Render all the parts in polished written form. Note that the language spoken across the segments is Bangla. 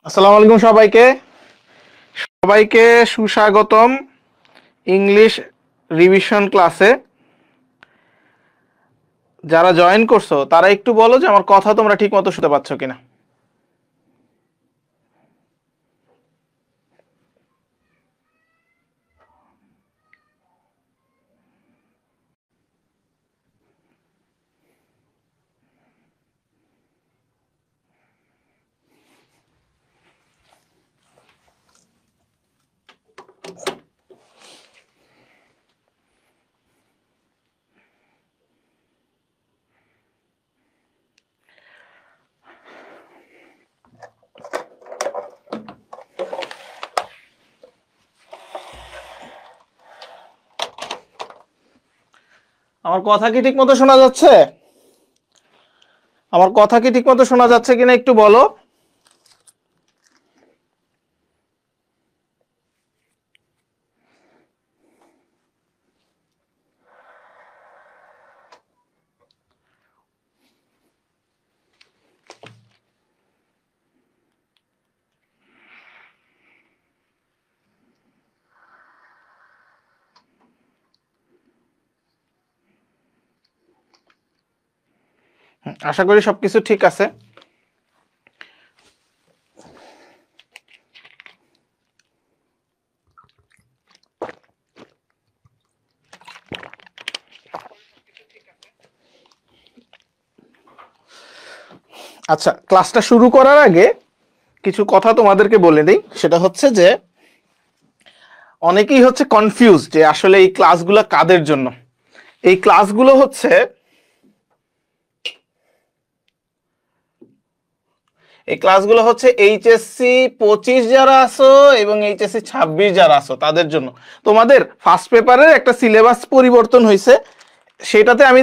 আসসালামু আলাইকুম সবাইকে সবাইকে সুস্বাগতম ইংলিশ রিভিশন ক্লাসে। যারা জয়েন করছো তারা একটু বলো যে আমার কথা তোমরা ঠিক মতো শুনতে পাচ্ছ কিনা। আমার কথা কি ঠিক মতো শোনা যাচ্ছে? আমার কথা কি ঠিক মতো শোনা যাচ্ছে কিনা একটু বলো। আশা করি সবকিছু ঠিক আছে। আচ্ছা, ক্লাসটা শুরু করার আগে কিছু কথা তোমাদেরকে বলে দিই। সেটা হচ্ছে যে অনেকেই হচ্ছে কনফিউজ যে আসলে এই ক্লাসগুলো কাদের জন্য। এই ক্লাসগুলো হচ্ছে এইচএসসি 25 যারা আছো এবং এইচএসসি 26 যারা আছো তাদের জন্য। তোমাদের ফার্স্ট পেপারের একটা সিলেবাস পরিবর্তন হয়েছে। সেটাতে আমি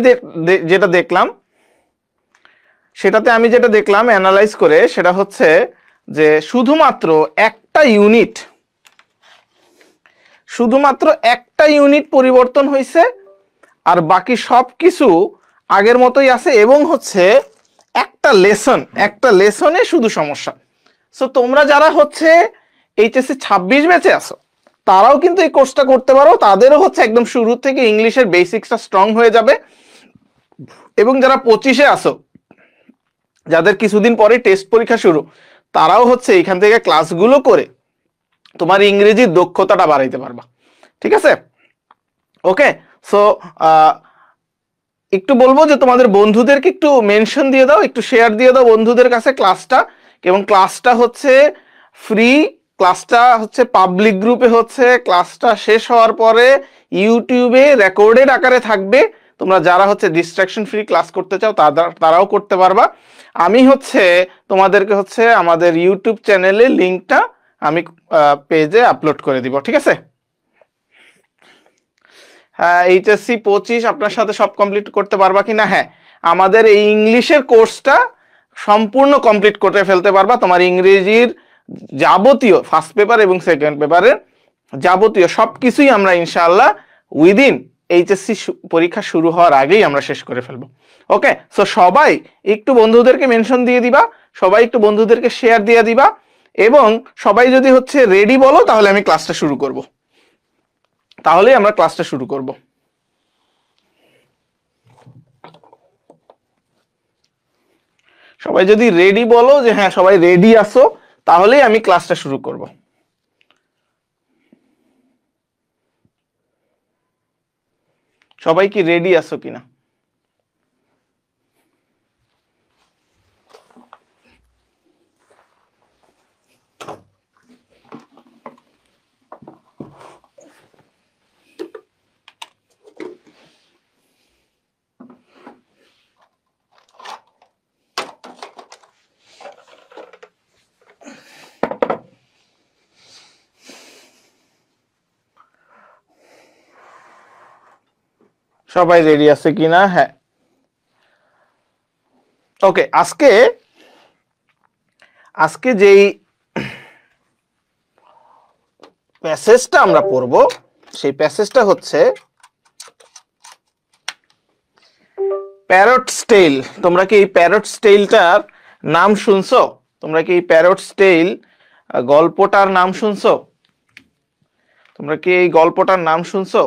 যেটা দেখলাম অ্যানালাইজ করে, সেটা হচ্ছে যে শুধুমাত্র একটা ইউনিট পরিবর্তন হয়েছে, আর বাকি সব কিছু আগের মতোই আছে। এবং হচ্ছে একটা লেসনে শুধু সমস্যা। সো তোমরা যারা হচ্ছে এইচএসসি 26 ব্যাচে আছো তারাও কিন্তু এই কোর্সটা করতে পারো। তাদেরও হচ্ছে একদম শুরু থেকে ইংলিশের বেসিক্সটা স্ট্রং হয়ে যাবে। এবং যারা 25-এ আছো, যাদের কিছুদিন পরে টেস্ট পরীক্ষা শুরু, তারাও হচ্ছে এখান থেকে ক্লাসগুলো করে তোমার ইংরেজির দক্ষতাটা বাড়াইতে পারবা। ঠিক আছে? ওকে। সো একটু বলবো যে তোমাদের বন্ধুদেরকে একটু মেনশন দিয়ে দাও, একটু শেয়ার দিয়ে দাও বন্ধুদের কাছে ক্লাসটা। এবং ক্লাসটা হচ্ছে ফ্রি, ক্লাসটা হচ্ছে পাবলিক গ্রুপে হচ্ছে ক্লাসটা শেষ হওয়ার পরে ইউটিউবে রেকর্ডেড আকারে থাকবে। তোমরা যারা হচ্ছে ডিস্ট্রাকশন ফ্রি ক্লাস করতে চাও তারাও করতে পারবা। আমি হচ্ছে তোমাদেরকে হচ্ছে আমাদের ইউটিউব চ্যানেলে লিঙ্কটা আমি পেজে আপলোড করে দিব। ঠিক আছে? হ্যাঁ, এইচএসসি 25 আপনার সাথে সব কমপ্লিট করতে পারবা কিনা? হ্যাঁ, আমাদের এই ইংলিশের কোর্সটা সম্পূর্ণ কমপ্লিট করে ফেলতে পারবা। তোমার ইংরেজির যাবতীয় ফার্স্ট পেপার এবং সেকেন্ড পেপারের যাবতীয় সবকিছুই আমরা ইনশাআল্লাহ উইদিন এইচএসসি পরীক্ষা শুরু হওয়ার আগেই আমরা শেষ করে ফেলবো। ওকে। সো সবাই একটু বন্ধুদেরকে মেনশন দিয়ে দিবা, সবাই একটু বন্ধুদেরকে শেয়ার দিয়ে দিবা, এবং সবাই যদি হচ্ছে রেডি বলো তাহলে আমি ক্লাসটা শুরু করব। তাহলেই আমরা ক্লাসটা শুরু করব। সবাই যদি রেডি বলো যে হ্যাঁ সবাই রেডি আছো, তাহলেই আমি ক্লাসটা শুরু করব। সবাই কি রেডি আছো কিনা? সবাই রেডি আছে কিনা? হ্যাঁ। ওকে। আজকে যেই প্যাসেজটা আমরা পড়ব, সেই প্যাসেজটা হচ্ছে প্যারট স্টাইল। তোমরা কি এই প্যারট স্টাইলটার নাম শুনছো? তোমরা কি এই প্যারটস টেইল গল্পটার নাম শুনছো? তোমরা কি এই গল্পটার নাম শুনছো?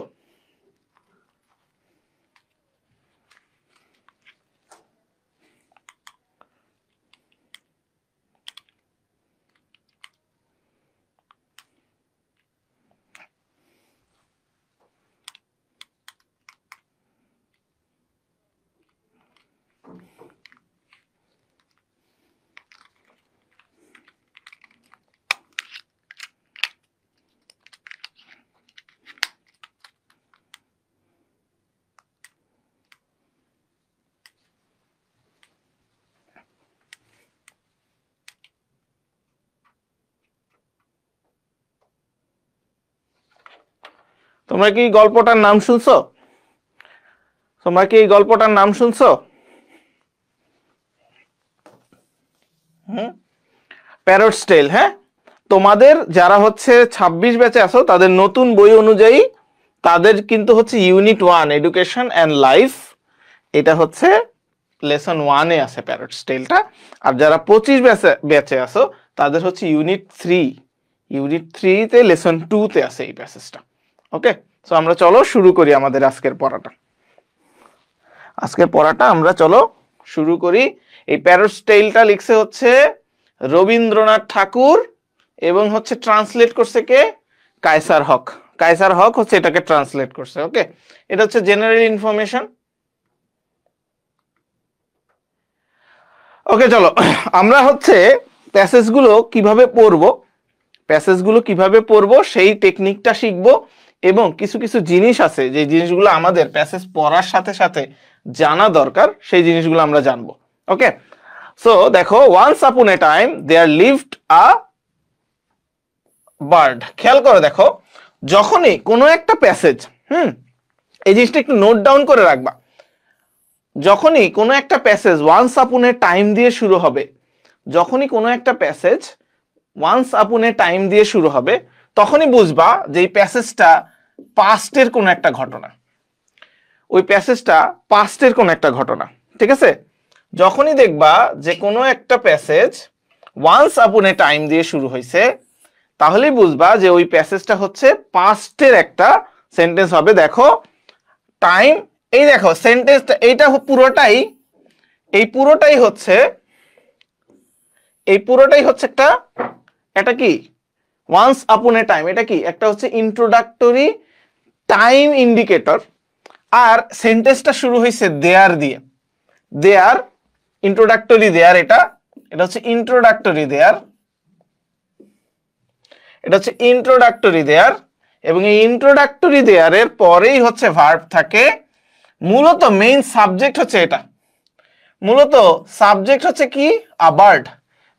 তোমরা কি গল্পটার নাম শুনছো? তোমরা কি এই গল্পটার নাম শুনছো? প্যারটস টেল। হ্যাঁ, তোমাদের যারা হচ্ছে 26 ব্যাচে আছো তাদের নতুন বই অনুযায়ী তাদের কিন্তু হচ্ছে ইউনিট 1 এডুকেশন অ্যান্ড লাইফ, এটা হচ্ছে লেসন 1 এ আছে প্যারটস টেলটা। আর যারা 25 ব্যাচে আছো তাদের হচ্ছে ইউনিট 3 তে লেসন 2 তে আছে এই প্যাসেজটা। ওকে, সো আমরা চলো শুরু করি আমাদের আজকের পড়াটা। আমরা চলো শুরু করি। এই প্যারটস টেলটা লিখছে হচ্ছে রবীন্দ্রনাথ ঠাকুর এবং হচ্ছে ট্রান্সলেট করছে কে? কায়সার হক। কায়সার হক হচ্ছে এটাকে ট্রান্সলেট করছে। ওকে, এটা হচ্ছে জেনারেল ইনফরমেশন। ওকে, চলো আমরা হচ্ছে প্যাসেজগুলো কিভাবে পড়বো সেই টেকনিকটা শিখবো, এবং কিছু কিছু জিনিস আছে যে জিনিসগুলো আমাদের প্যাসেজ পড়ার সাথে সাথে জানা দরকার, সেই জিনিসগুলো আমরা জানবো। ওকে, সো দেখো, once upon a time there lived a bird. খেয়াল করে দেখো, যখনই কোনো একটা প্যাসেজ, এই জিনিসটা একটু নোট ডাউন করে রাখবা, যখনই কোনো একটা passage once upon a time দিয়ে শুরু হবে, তখনই বুঝবা যে এই প্যাসেজটা পাস্টের কোনো একটা ঘটনা, ঠিক আছে? যখনই দেখবা যে কোনো একটা passage once upon a time দিয়ে শুরু হয়েছে, তাহলেই বুঝবা যে ওই প্যাসেজটা হচ্ছে পাস্টের একটা সেন্টেন্স হবে। দেখো, টাইম, এই দেখো সেন্টেন্সটা, এইটা পুরোটাই হচ্ছে একটা কি ওয়ান্স আপন এ টাইম, এটা কি একটা হচ্ছে ইন্ট্রোডাক্টরি টাইম ইন্ডিকেটর। আর সেন্টেন্সটা শুরু হয়েছে দেয়ার দিয়ে, ইন্ট্রোডাক্টরি দেয়ার, এটা হচ্ছে ইন্ট্রোডাক্টরি দেয়ার, এবং এই ইন্ট্রোডাক্টরি দেয়ারের পরেই হচ্ছে ভার্ব থাকে। মূলত মেইন সাবজেক্ট হচ্ছে এটা, কি? A bird.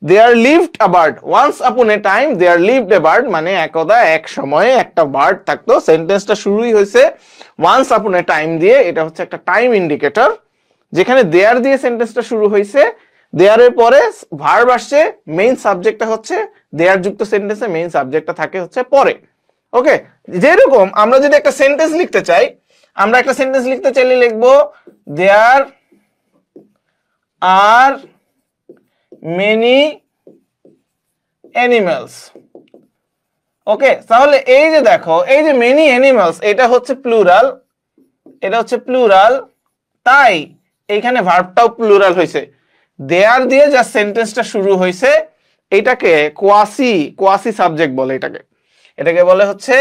There lived a bird, once upon a time there lived a bird, মানে একদা এক সময়ে একটা বার্ড থাকতো। সেন্টেন্সটা শুরুই হয়েছে ওয়ান্স আপন এ টাইম দিয়ে, এটা হচ্ছে একটা টাইম ইন্ডিকেটর। যেখানে দেয়ার দিয়ে সেন্টেন্সটা শুরু হয়েছে, দেয়ারের পরে ভার্ব আসছে, মেইন সাবজেক্টটা হচ্ছে দেয়ার যুক্ত সেন্টেন্সে মেইন সাবজেক্টটা থাকে হচ্ছে পরে। ওকে, যেরকম আমরা যদি একটা সেন্টেন্স লিখতে চাইলে লিখবো দেয়ার আর মেনি অ্যানিমালস। ওকে, তাহলে এই যে দেখো, এই যে মেনি অ্যানিমালস, এটা হচ্ছে প্লুরাল, তাই এইখানে ভার্বটাও প্লুরাল হয়েছে। দেয়ার দিয়ে যা সেন্টেন্সটা শুরু হয়েছে, এটাকে কোয়াসি সাবজেক্ট বলে। এটাকে বলে হচ্ছে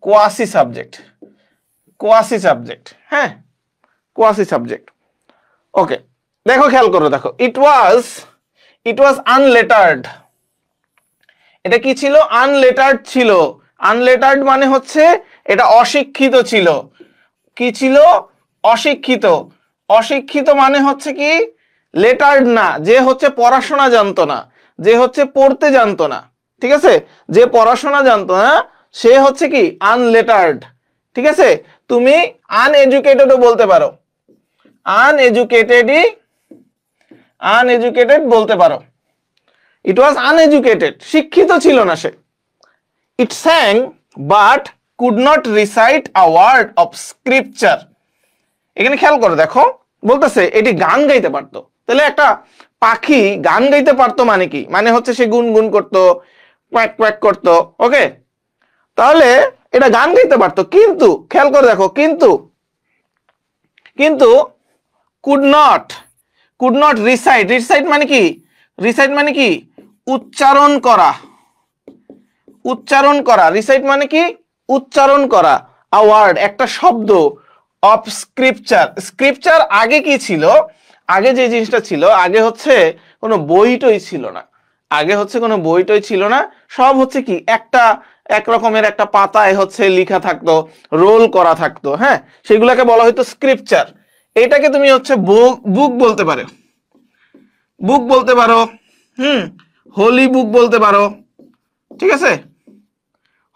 কোয়াসি সাবজেক্ট। হ্যাঁ, কোয়াসি সাবজেক্ট। ওকে, দেখো, খেয়াল করো, দেখো, ইট ওয়াজ আনলেটার্ড। এটা কি ছিল? আনলেটার্ড ছিল। আনলেটার্ড মানে হচ্ছে এটা অশিক্ষিত ছিল। কি ছিল? অশিক্ষিত মানে হচ্ছে কি? লেটার্ড না, যে হচ্ছে পড়াশোনা জানতো না, যে হচ্ছে পড়তে জানতো না, ঠিক আছে? যে পড়াশোনা জানতো না সে হচ্ছে কি? আনলেটার্ড। ঠিক আছে, তুমি আনএডুকেটেডও বলতে পারো, আনএডুকেটেড বলতে পারো। ইট ওয়াজ আনএডুকেটেড, শিক্ষিত ছিল না সে। It sang but could not recite a word of scripture. এখানে খেয়াল করো, দেখো, বলতেছে এটি গান গাইতে পারতো। তাহলে একটা পাখি গান গাইতে পারতো মানে কি, মানে হচ্ছে সে গুনগুন করতো, কোয়াক কোয়াক করতো। ওকে, তাহলে এটা গান গাইতে পারতো, কিন্তু খেয়াল করে দেখো, কিন্তু কিন্তু কুড নট রিসাইট। রিসাইট মানে কি? রিসাইট মানে কি? উচ্চারণ করা, উচ্চারণ করা। রিসাইট মানে কি? উচ্চারণ করা। আ ওয়ার্ড, একটা শব্দ, অফ স্ক্রিপচার। স্ক্রিপচার আগে কি ছিল? আগে যে জিনিসটা ছিল, আগে হচ্ছে কোনো বই টই ছিল না। আগে হচ্ছে কোনো বই টই ছিল না, সব হচ্ছে কি একটা এক রকমের একটা পাতায় হচ্ছে লেখা থাকতো, রোল করা থাকতো। হ্যাঁ, সেগুলোকে বলা হয়তো স্ক্রিপচার। এটাকে তুমি হচ্ছে বুক বলতে পারো, বুক বলতে পারো, হোলি বুক বলতে পারো, ঠিক আছে,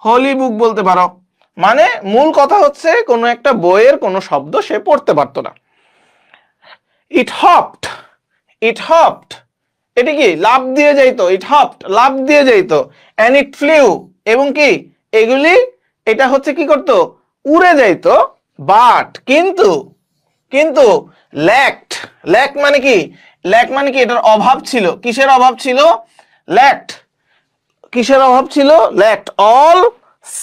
হোলি বুক বলতে পারো। মানে মূল কথা হচ্ছে কোনো একটা বইয়ের কোনো শব্দ সে পড়তে পারতো না। ইট হপড, ইট হপড, এটি কি? লাফ দিয়ে যাইতো। ইট হপড, লাফ দিয়ে যাইতো। এন্ড ইট ফ্লিউ, এবং কি এগুলি, এটা হচ্ছে কি করতো? উড়ে যাইতো। বাট, কিন্তু কিন্তু ল্যাকড, ল্যাক মানে কি? ল্যাক মানে কি? এটার অভাব ছিল। কিসের অভাব ছিল? ল্যাকড। কিসের অভাব ছিল? ল্যাকড অল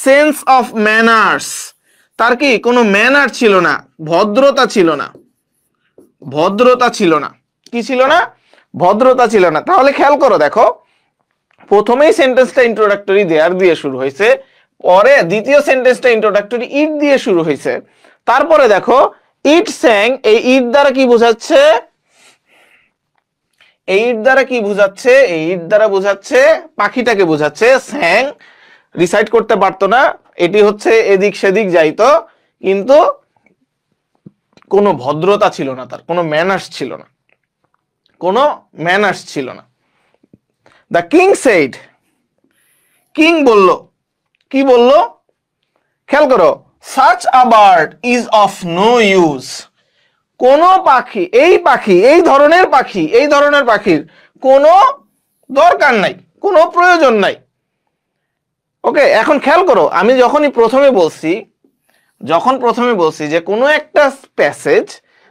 সেন্স অফ ম্যানার্স। তার কি কোনো ম্যানার ছিল না, ভদ্রতা ছিল না, ভদ্রতা ছিল না। কি ছিল না? ভদ্রতা ছিল না। তাহলে খেয়াল করো, দেখো প্রথমেই সেন্টেন্সটা ইন্ট্রোডাক্টরি দেয়ার দিয়ে শুরু হয়েছে, পরে দ্বিতীয় সেন্টেন্সটা ইন্ট্রোডাক্টরি ইট দিয়ে শুরু হয়েছে, তারপরে দেখো ইট স্যাং। এই ইট দ্বারা কি বোঝাচ্ছে? এই ইট দ্বারা কি বোঝাচ্ছে? এই ইট দ্বারা বোঝাচ্ছে পাখিটাকে বোঝাচ্ছে। স্যাং রিসাইট করতে পারতো না, এটি হচ্ছে এদিক সেদিক যাইতো, কিন্তু কোনো ভদ্রতা ছিল না, তার কোনো ম্যানার্স ছিল না, কোনো ম্যানার্স ছিল না। দ্য কিং সেইড, কিং বলল, কি বলল? খেয়াল করো, such a bird is of no use। কোন পাখি, এই পাখি, এই ধরনের পাখি, এই ধরনের পাখির কোনো দরকার নাই, কোনো প্রয়োজন নাই। ওকে, এখন খেয়াল করো, আমি যখনই প্রথমে বলছি যে কোনো একটা প্যাসেজ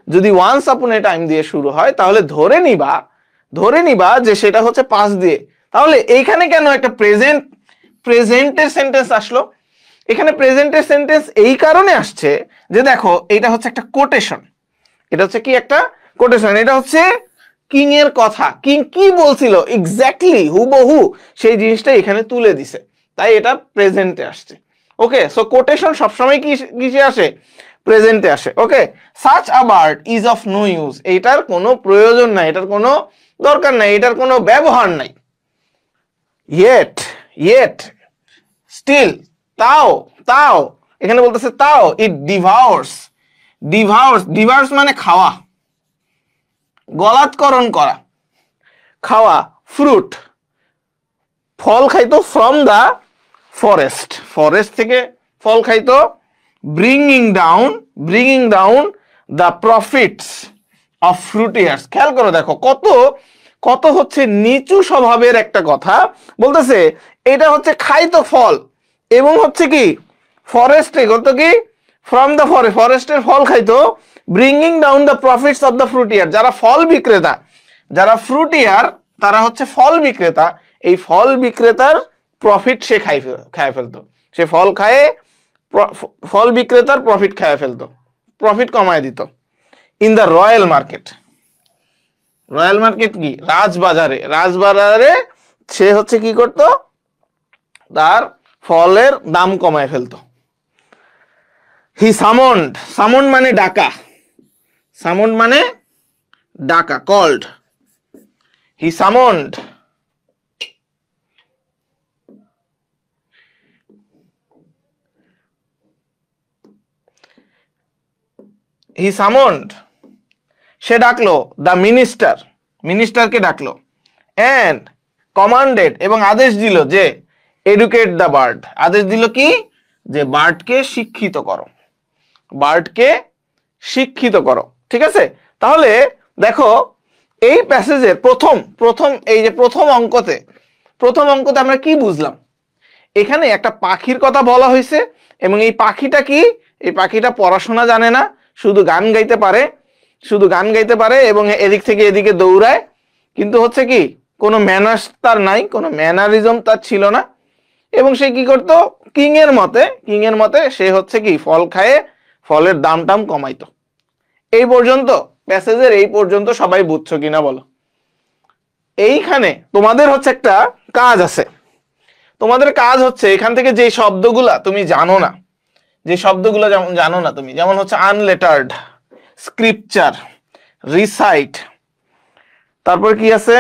যদি ওয়ান্স আপন এ টাইম দিয়ে শুরু হয়, তাহলে ধরে নিবা যে সেটা হচ্ছে পাস্ট দিয়ে। তাহলে এইখানে কেন একটা প্রেজেন্টের সেন্টেন্স আসলো? এখানে প্রেজেন্টের সেন্টেন্স এই কারণে আসছে যে দেখো, এটা হচ্ছে একটা কোটেশন। এটা হচ্ছে কি? একটা কোটেশন। এটা হচ্ছে কিং এর কথা। কিং কি বলছিল এক্স্যাক্টলি হুবহু সেই জিনিসটা এখানে তুলে দিছে, তাই এটা প্রেজেন্টে আসছে। ওকে, সো কোটেশন সবসময় কিসে আসে? প্রেজেন্টে আসে। Okay, such a bird is of no use, এটার কোনো প্রয়োজন নাই, এটার কোনো দরকার নাই, এটার কোনো ব্যবহার নাই। ইয়েট স্টিল, তাও এখানে বলতেছে তাও, ইট ডিভার্স মানে খাওয়া, গলাৎকরণ করা, খাওয়া। ফ্রুট, ফল খাইতো। ফ্রম দা ফরেস্ট থেকে ফল খাইতো। Bringing down the profits of fruiterers. খেয়াল করো, দেখো কত হচ্ছে নিচু স্বভাবের একটা কথা বলতেছে। এটা হচ্ছে খাইতো ফল, এবং হচ্ছে কি ফরেস্টে করতো কি? ফ্রম দ্য ফরেস্টের ফল খাইতো। Bringing down the profits of the fruiterer, যারা ফল বিক্রেতা, যারা ফ্রুটিয়ার, তারা হচ্ছে ফল বিক্রেতা। এই ফল বিক্রেতার প্রফিট সে খায় ফেলতো। সে ফল বিক্রেতার প্রফিট খায় ফেলতো, প্রফিট কমায় দিত। ইন দ্য রয়্যাল মার্কেট কি? রাজবাজারে সে হচ্ছে কি করতো? তার ফলের দাম কমায় ফেলতো। হি সামন্ড মানে ডাকা, কল্ড। হি সামন্ড সে ডাকলো দ্য মিনিস্টারকে ডাকলো। এন্ড কমান্ডেড, এবং আদেশ দিল যে এডুকেট দ্য বার্ড, আদেশ দিল কি? যে বার্ডকে শিক্ষিত করো। ঠিক আছে, তাহলে দেখো এই প্যাসেজের প্রথম অঙ্কতে আমরা কি বুঝলাম? এখানে একটা পাখির কথা বলা হয়েছে, এবং এই পাখিটা কি? এই পাখিটা পড়াশোনা জানে না, শুধু গান গাইতে পারে, এবং এদিক থেকে এদিকে দৌড়ায়, কিন্তু হচ্ছে কি কোনো ম্যানার্স তার নাই, কোনো ম্যানারিজম তার ছিল না, এবং সে কি করতো, কিং এর মতে সে হচ্ছে কি ফল খায়ে ফলের দাম টাম কমাইতো। এই পর্যন্ত প্যাসেজের এই পর্যন্ত সবাই বুঝছো কিনা বলো? এইখানে তোমাদের হচ্ছে একটা কাজ আছে, তোমাদের কাজ হচ্ছে এখান থেকে যে শব্দগুলা তুমি জানো না, যে শব্দগুলো যেমন জানো না তুমি, যেমন হচ্ছে আনলেটার্ড, স্ক্রিপচার, রিসাইট, তারপর কি আছে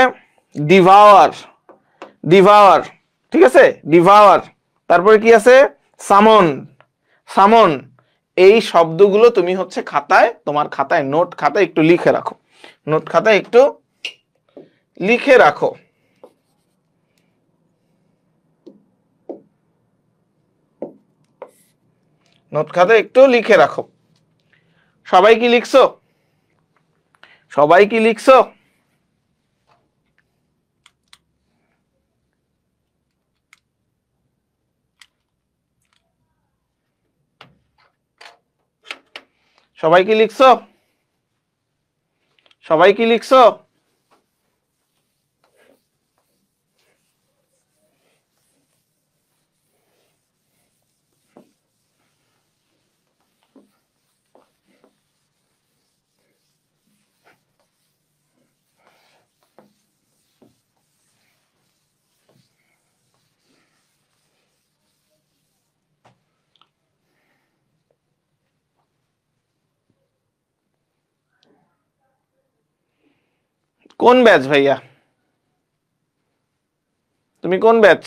ডিভাওয়ার, ডিভাওয়ার, ঠিক আছে, ডিভাওয়ার, তারপরে কি আছে সামন, সামন, এই শব্দগুলো তুমি হচ্ছে খাতায়, তোমার খাতায়, নোট খাতায় একটু লিখে রাখো, নোট খাতায় একটু লিখে রাখো। নোট খাতায় একটু লিখে রাখো। সবাই কি লিখছো? সবাই কি লিখছো? সবাই কি লিখছো? সবাই কি লিখছো? কোন ব্যাচ ভাইয়া? তুমি কোন ব্যাচ?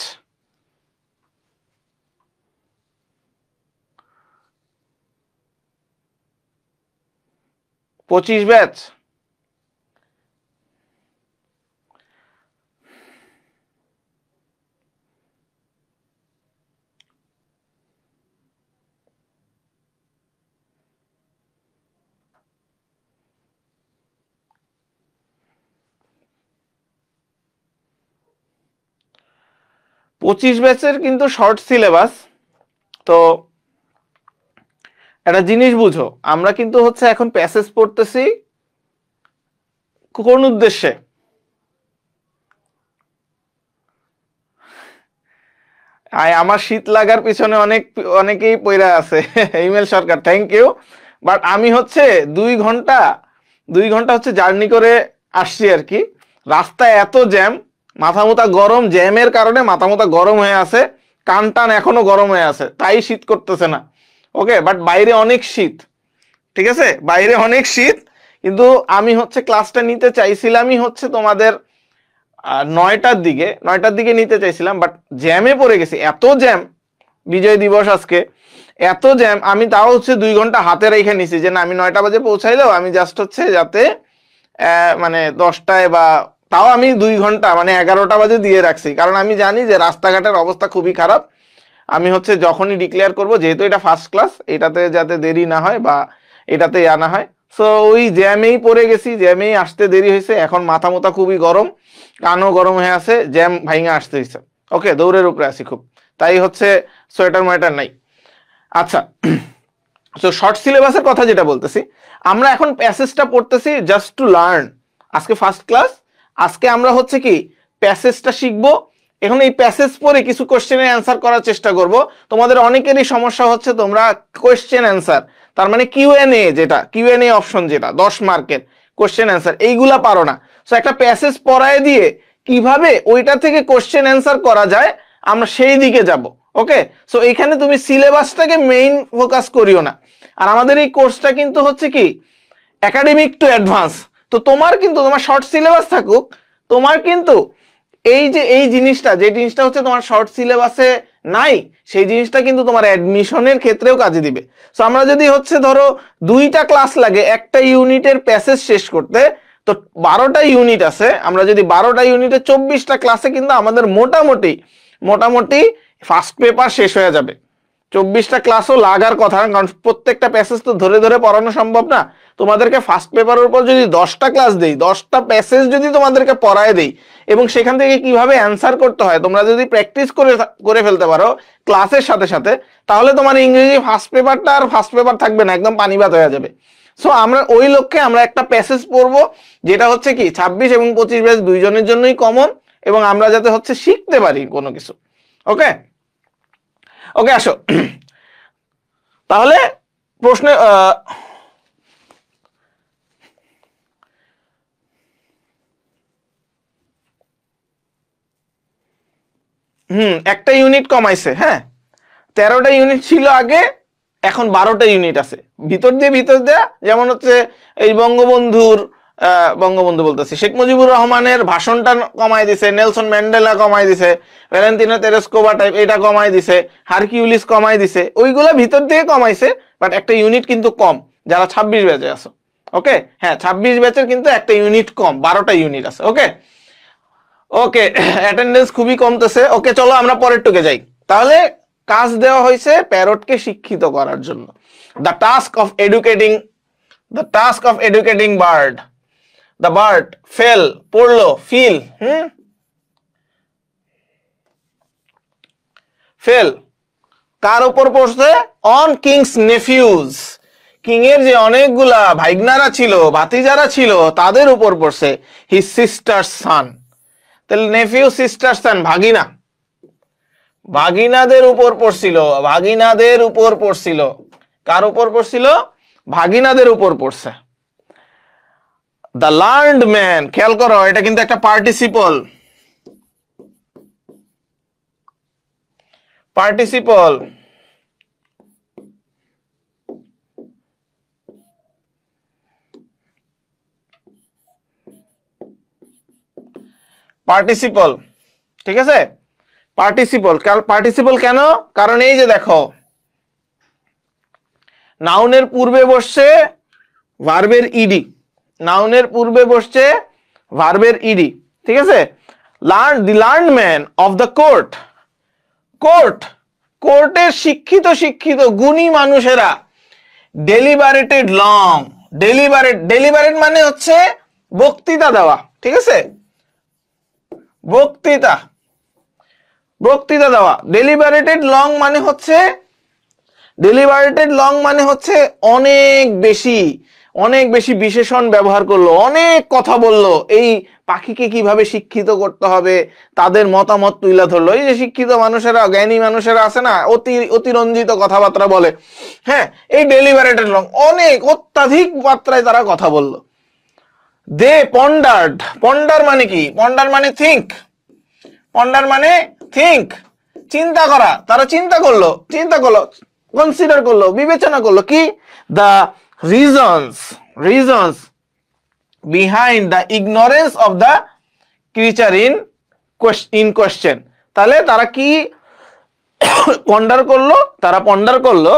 25 ব্যাচ? পঁচিশ ব্যাচের কিন্তু শর্ট সিলেবাস। তো একটা জিনিস বুঝো, আমরা কিন্তু হচ্ছে এখন প্যাসেজ পড়তেছি কোন উদ্দেশ্যে? আমার শীত লাগার পিছনে অনেকেই পইরা আছে। ইমেল সরকার, থ্যাংক ইউ। বাট আমি হচ্ছে 2 ঘন্টা হচ্ছে জার্নি করে আসছি আর কি। রাস্তায় এত জ্যাম, মাথা মুথা গরম, জ্যামের কারণে মাথা মুথা গরম হয়ে আছে, কান টান এখনো গরম হয়ে আছে, তাই শীত করতেছে না। ওকে, বাট বাইরে অনেক শীত, ঠিক আছে, বাইরে অনেক শীত। কিন্তু আমি হচ্ছে ক্লাসটা নিতে চাইছিলামই হচ্ছে তোমাদের 9টার দিকে নিতে চাইছিলাম, বাট জ্যামে পড়ে গেছি, এত জ্যাম, বিজয় দিবস আজকে, এত জ্যাম, আমি তাও হচ্ছে 2 ঘন্টা হাতে রেখে নিছি যে না, আমি 9টা বাজে পৌঁছাইলেও আমি জাস্ট হচ্ছে যাতে মানে 10টায়, বা তাও আমি 2 ঘন্টা মানে 11টা বাজে দিয়ে রাখছি, কারণ আমি জানি যে রাস্তাঘাটের অবস্থা খুবই খারাপ। আমি হচ্ছে যখনই ডিক্লেয়ার করব, যেহেতু এটা ফার্স্ট ক্লাস, এটাতে যাতে দেরি না হয় বা এটাতে আনা হয়, সো ওই জ্যামেই পড়ে গেছি, জ্যামেই আসতে দেরি হয়েছে। এখন মাথা মোথা খুবই গরম, কানও গরম হয়ে আছে, জ্যাম ভাইঙা আসতে হয়েছে। ওকে, দৌড়ের উপরে আছি খুব, তাই হচ্ছে সোয়েটার মোয়েটার নাই। আচ্ছা, তো শর্ট সিলেবাসের কথা যেটা বলতেছি, আমরা এখন প্যাসেজটা পড়তেছি জাস্ট টু লার্ন। আজকে ফার্স্ট ক্লাস, আজকে আমরা হচ্ছে কি প্যাসেজটা শিখবো। এখন এই প্যাসেজ পড়ে কিছু কোশ্চেনের অ্যান্সার করার চেষ্টা করব। তোমাদের অনেকেরই সমস্যা হচ্ছে, তোমরা কোশ্চেন অ্যান্সার, তার মানে কিউএনএ, যেটা কিউএনএ অপশন, যেটা 10 মার্কের কোশ্চেন অ্যান্সার, এইগুলা পারো না। সো একটা প্যাসেজ পড়ায় দিয়ে কিভাবে ওইটা থেকে কোশ্চেন অ্যান্সার করা যায়, আমরা সেই দিকে যাব। ওকে, সো এখানে তুমি সিলেবাসটাকে মেইন ফোকাস করিও না। আর আমাদের এই কোর্সটা কিন্তু হচ্ছে কি একাডেমিক টু অ্যাডভান্স। তো তোমার কিন্তু, তোমার শর্ট সিলেবাস থাকুক, তোমার কিন্তু এই যে এই জিনিসটা, যে জিনিসটা হচ্ছে তোমার শর্ট সিলেবাসে নাই, সেই জিনিসটা কিন্তু তোমার অ্যাডমিশনের ক্ষেত্রেও কাজে দিবে। সো আমরা যদি হচ্ছে ধরো 2টা ক্লাস লাগে একটা ইউনিটের প্যাসেজ শেষ করতে, তো 12টা ইউনিট আছে, আমরা যদি 12টা ইউনিটে 24টা ক্লাসে কিন্তু আমাদের মোটামুটি ফার্স্ট পেপার শেষ হয়ে যাবে। 24টা ক্লাসও লাগার কথা, কারণ প্রত্যেকটা প্যাসেজ তো ধরে ধরে পড়ানো সম্ভব না। তোমাদেরকে ফার্স্ট পেপারের উপর যদি 10টা ক্লাস দেই, 10টা প্যাসেজ যদি তোমাদেরকে পড়ায় দেই, এবং সেখান থেকে কিভাবে অ্যান্সার করতে হয় তোমরা যদি প্র্যাকটিস করে ফেলতে পারো ক্লাসের সাথে সাথে, তাহলে তোমার ইংরেজি ফার্স্ট পেপারটা আর ফার্স্ট পেপার থাকবে না, একদম পানি ভাত হয়ে যাবে। সো আমরা ওই লক্ষ্যে আমরা একটা প্যাসেজ পড়বো, যেটা হচ্ছে কি 26 এবং 25 ব্যাচ দুইজনের জন্যই কমন, এবং আমরা যাতে হচ্ছে শিখতে পারি কোনো কিছু। ওকে ওকে, আসো তাহলে প্রশ্নে একটা ইউনিট কমাইছে। হ্যাঁ, 13টা ইউনিট ছিল আগে, এখন 12টা ইউনিট আছে ভিতর দিয়ে। যেমন হচ্ছে এই বঙ্গবন্ধু বলতেছি, শেখ মুজিবুর রহমানের ভাষণটা কমাই দিছে, নেলসন ম্যান্ডেলা কমাই দিছে, ভ্যালেন্টিনো তেরেস্কোভা টাইপ এটা কমাই দিছে, হারকিউলিস কমাই দিছে, ওইগুলা ভিতর দিয়ে কমাইছে, বাট একটা ইউনিট কিন্তু কম যারা 26 ব্যাচে আছে। ওকে, হ্যাঁ 26 ব্যাচের কিন্তু একটা ইউনিট কম, 12টা ইউনিট আছে। ওকে ওকে, অ্যাটেন্ডেন্স খুবই কমতেছে। ওকে, চলো আমরা পরের টুকে যাই। তাহলে কাজ দেওয়া হয়েছে প্যারটকে শিক্ষিত করার জন্য। The task of educating bird. The bird fail, পড়লো, ফিল, ফেল কার উপর পড়ছে? অন কিংস নেফিউজ, কিং এর যে অনেকগুলা ভাইগনারা ছিল, ভাতিজারা ছিল, তাদের উপর পড়ছে। হিজ সিস্টার সান, তাহলে নেফিউ, সিস্টার সান, ভাগিনা, ভাগিনাদের উপর পড়ছিল, ভাগিনাদের উপর পড়ছিল। কার উপর পড়ছিল? ভাগিনাদের উপর পড়ছে। দ্য লার্নড ম্যান, খেয়াল করো এটা কিন্তু একটা পার্টিসিপল, পার্টিসিপল পার্টিসিপল, ঠিক আছে? পার্টিসিপল, পার্টিসিপল কেন? কারণ এই যে দেখো, নাউনের পূর্বে বসছে ভার্বের ইডি, নাউনের পূর্বে বসছে ভার্বের ইডি, ঠিক আছে? The learned man of the court, কোর্টের শিক্ষিত গুণী মানুষেরা, ডেলিবারেটেড লং, ডেলিবারেট মানে হচ্ছে বক্তৃতা দেওয়া, ঠিক আছে? বক্তৃতা দেওয়া। ডেলিবারেটেড লং মানে হচ্ছে অনেক বেশি বিশেষণ ব্যবহার করলো, অনেক কথা বললো, এই পাখিকে কিভাবে শিক্ষিত করতে হবে তাদের মতামত তুলে ধরলো। এই যে শিক্ষিত মানুষেরা, জ্ঞানী মানুষেরা আছে না, অতিরঞ্জিত কথাবার্তা বলে, হ্যাঁ, এই ডেলিবারেটেড লং, অত্যাধিক মাত্রায় তারা কথা বললো। দে পন্ডার্ড, পন্ডার মানে কি? পন্ডার মানে থিঙ্ক, চিন্তা করা। তারা চিন্তা করলো, কনসিডার করলো, বিবেচনা করলো কি? The reasons behind the ignorance of the creature in question. তাহলে তারা কি পন্ডার করলো? তারা পন্ডার করলো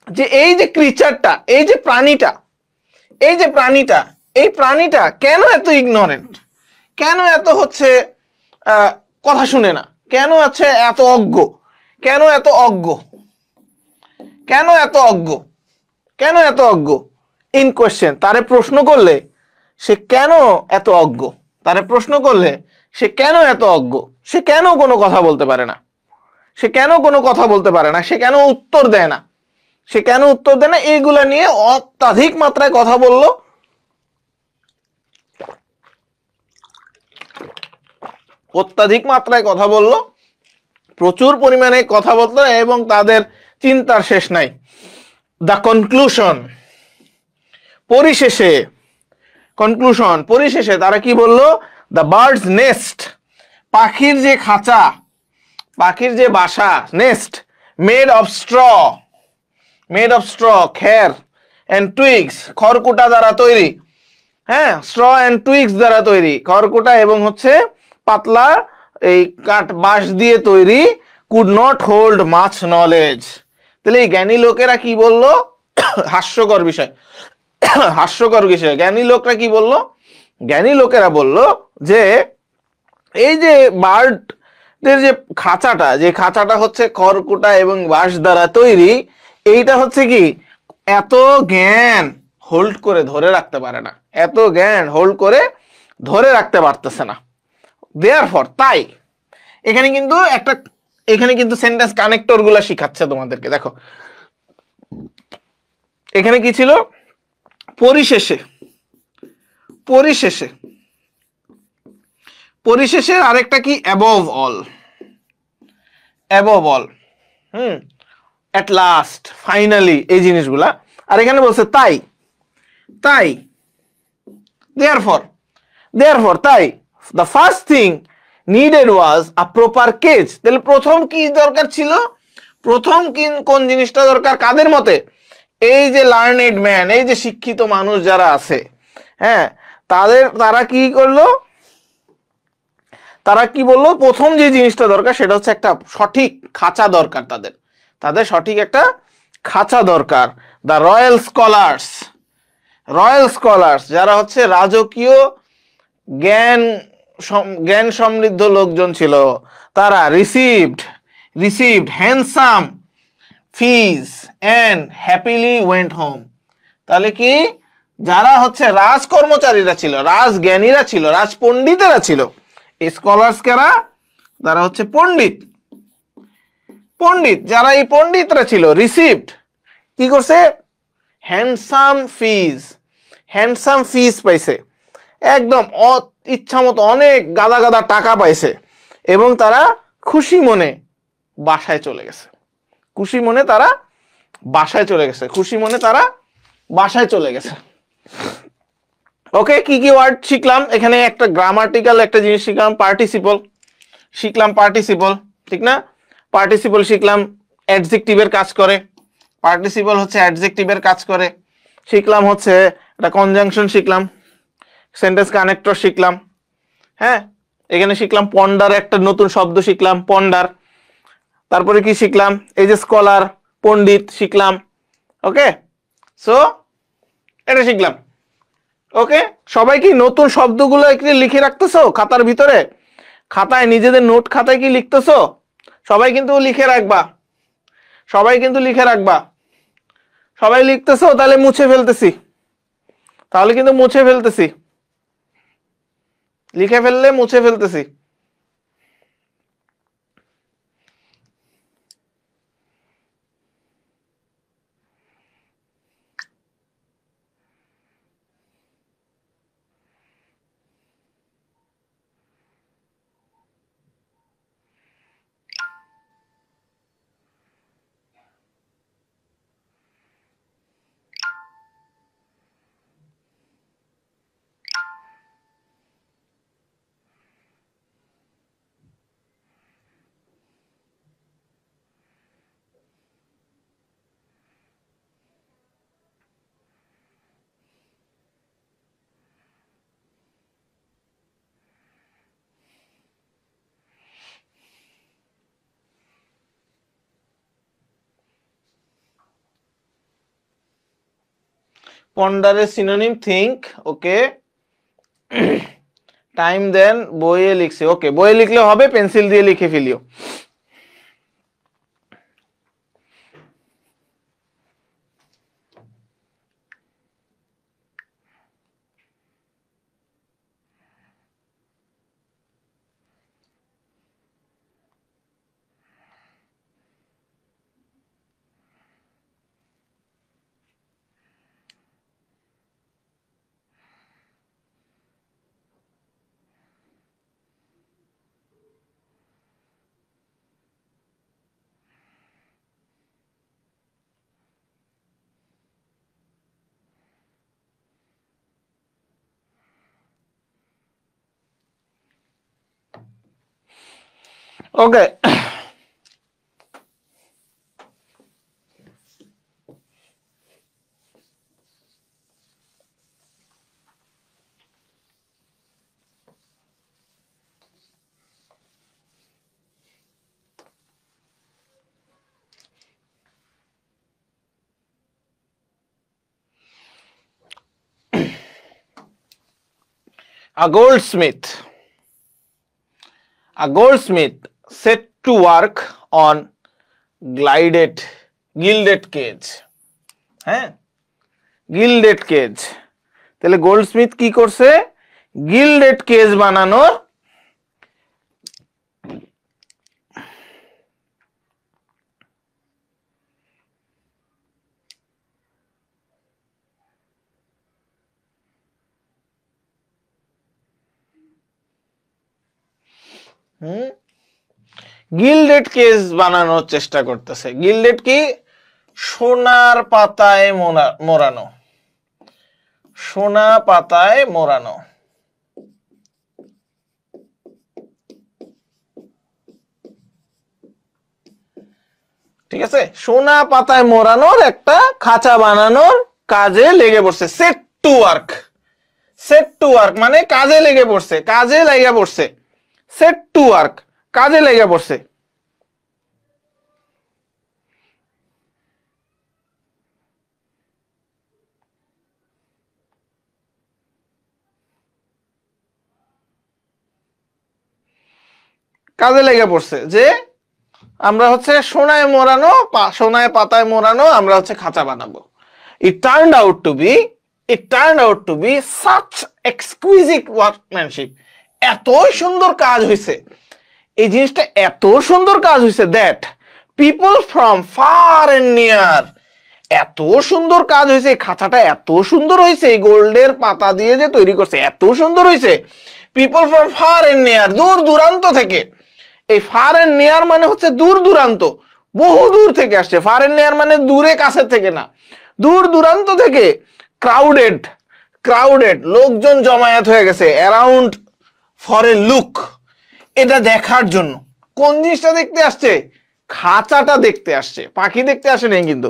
যে এই যে ক্রিচারটা, এই প্রাণীটা কেন এত ইগনোরেন্ট, কেন এত হচ্ছে কথা শুনে না, কেন আছে এত অজ্ঞ, কেন এত অজ্ঞ ইন কোয়েশ্চেন। তারে প্রশ্ন করলে সে কেন এত অজ্ঞ, সে কেন কোনো কথা বলতে পারে না, সে কেন উত্তর দেয় না, এইগুলা নিয়ে অত্যাধিক মাত্রায় কথা বললো। প্রচুর পরিমাণে কথা বলতো এবং তাদের চিন্তার শেষ নাই। দ্য কনক্লুশন, পরিশেষে তারা কি বললো? দ্য বার্ডস নেস্ট, পাখির যে খাঁচা, পাখির যে বাসা, নেস্ট, মেড অফ স্ট্র, খের, এন্ড টুইগস, খড়কুটা দ্বারা তৈরি। হ্যাঁ, স্ট্র এন্ড টুইগস দ্বারা তৈরি, খড়কুটা এবং হচ্ছে পাতলা এই কাঠ বাঁশ দিয়ে তৈরি। Could not hold much knowledge. তাহলে এই জ্ঞানী লোকেরা কি বললো? হাস্যকর বিষয়। জ্ঞানী লোকেরা বললো যে এই যে বার্ডের যে খাঁচাটা হচ্ছে খড়কুটা এবং বাঁশ দ্বারা তৈরি, এইটা হচ্ছে কি এত জ্ঞান হোল্ড করে ধরে রাখতে পারে না, পারতেছে না। দেয়ারফর, তাই এখানে কিন্তু সেন্টেন্স কানেক্টর গুলা শিখাচ্ছে তোমাদেরকে। দেখো এখানে কি ছিল? পরিশেষে পরিশেষে পরিশেষে আরেকটা কি, above all, above all, at last, finally, এই জিনিসগুলা। আর এখানে বলছে তাই, তাই, therefore তাই, the first thing needed was a proper cage। তাহলে প্রথম কি দরকার ছিল, প্রথম কোন জিনিসটা দরকার কাদের মতে, এই যে লার্নেড ম্যান, এই যে শিক্ষিত মানুষ যারা আছে, হ্যাঁ, তারা কি করলো, তারা কি বললো, প্রথম যে জিনিসটা দরকার সেটা হচ্ছে একটা সঠিক খাঁচা দরকার, তাদের সঠিক একটা খাঁচা দরকার। দ্য রয়্যাল স্কলার্স যারা হচ্ছে রাজকীয় জ্ঞান সমৃদ্ধ লোকজন ছিল, তারা received handsome fees and happily went home. তাহলে কি, যারা হচ্ছে রাজকর্মচারীরা ছিল, রাজজ্ঞানীরা ছিল, রাজপণ্ডিতেরা ছিল, স্কলার্স কারা, তারা হচ্ছে পণ্ডিত যারা এই পণ্ডিতরা ছিল, রিসিভড কি করছে, হ্যান্ডসাম ফিজ পাইছে, একদম ইচ্ছা মতো অনেক গাদা গাদা টাকা পাইছে, এবং তারা খুশি মনে বাসায় চলে গেছে, খুশি মনে তারা বাসায় চলে গেছে। ওকে, কি কি ওয়ার্ড শিখলাম এখানে, একটা গ্রামাটিক্যাল একটা জিনিস শিখলাম, পার্টিসিপল, ঠিক না, পার্টিসিপল শিখলাম, অ্যাডজেক্টিভের কাজ করে, পার্টিসিপল হচ্ছে অ্যাডজেক্টিভের কাজ করে, শিখলাম হচ্ছে একটা কনজাংশন শিখলাম, সেন্টেন্স কানেক্টর শিখলাম, হ্যাঁ, এখানে শিখলাম পন্ডার, একটা নতুন শব্দ শিখলাম পন্ডার, তারপরে কি শিখলাম, এই যে স্কলার, পণ্ডিত শিখলাম। ওকে, সো এটা শিখলাম। ওকে, সবাই কি নতুন শব্দগুলো একটু লিখে রাখতেছো খাতার ভিতরে, খাতায়, নিজেদের নোট খাতায় কি লিখতেছো? সবাই কিন্তু লিখে রাখবা, সবাই লিখতেছো, তাহলে মুছে ফেলতেছি, লিখে ফেললে মুছে ফেলতেছি। পন্ডারের সিনোনিম থিঙ্ক। ওকে, টাইম দেন, বইয়ে লিখছি, ওকে, বইয়ে লিখলে হবে, পেন্সিল দিয়ে লিখে ফেলিও। ওকে, a goldsmith set to work on gilded cage, হ্যাঁ, গিল্ডেড কেজ। তাহলে গোল্ডস্মিথ কি করছে, গিল্ডেড কেজ বানানোর গিল্ডেড কেস বানানোর চেষ্টা করতেছে। গিল্ডেড কি? সোনার পাতায় মোড়ানো, সোনা পাতায় মোড়ানো। ঠিক আছে, সোনা পাতায় মোড়ানোর একটা খাঁচা বানানোর কাজে লেগে পড়ছে। Set to work, set to work মানে কাজে লেগে পড়ছে, কাজে লেগে পড়ছে। সেট টু ওয়ার্ক, কাজে লেগে পড়ছে। কাজে লেগে পড়ছে যে আমরা হচ্ছে সোনায় মোড়ানো, সোনায় পাতায় মোড়ানো আমরা হচ্ছে খাঁচা বানাবো। It turned out to be such exquisite workmanship. এত সুন্দর কাজ হয়েছে, এই জিনিসটা এত সুন্দর কাজ হয়েছে that people from far and near, এত সুন্দর কাজ হয়েছে, খাঁচাটা এত সুন্দর হয়েছে, এই গোল্ডের পাতা দিয়ে যে তৈরি করছে এত সুন্দর হয়েছে। people from far and near, দূর দূরান্ত থেকে। এই ফার এন্ড নিয়ার মানে হচ্ছে দূর দূরান্ত, বহু দূর থেকে আসছে। ফার এন্ড নিয়ার মানে দূরে কাছে থেকে না, দূর দূরান্ত থেকে। ক্রাউডেড, ক্রাউডেড লোকজন জমায়েত হয়ে গেছে। অ্যারাউন্ড ফর এ লুক, এটা দেখার জন্য। কোন জিনিসটা দেখতে আসছে? খাঁচাটা দেখতে আসছে। পাখি দেখতে আসে নাই, কিন্তু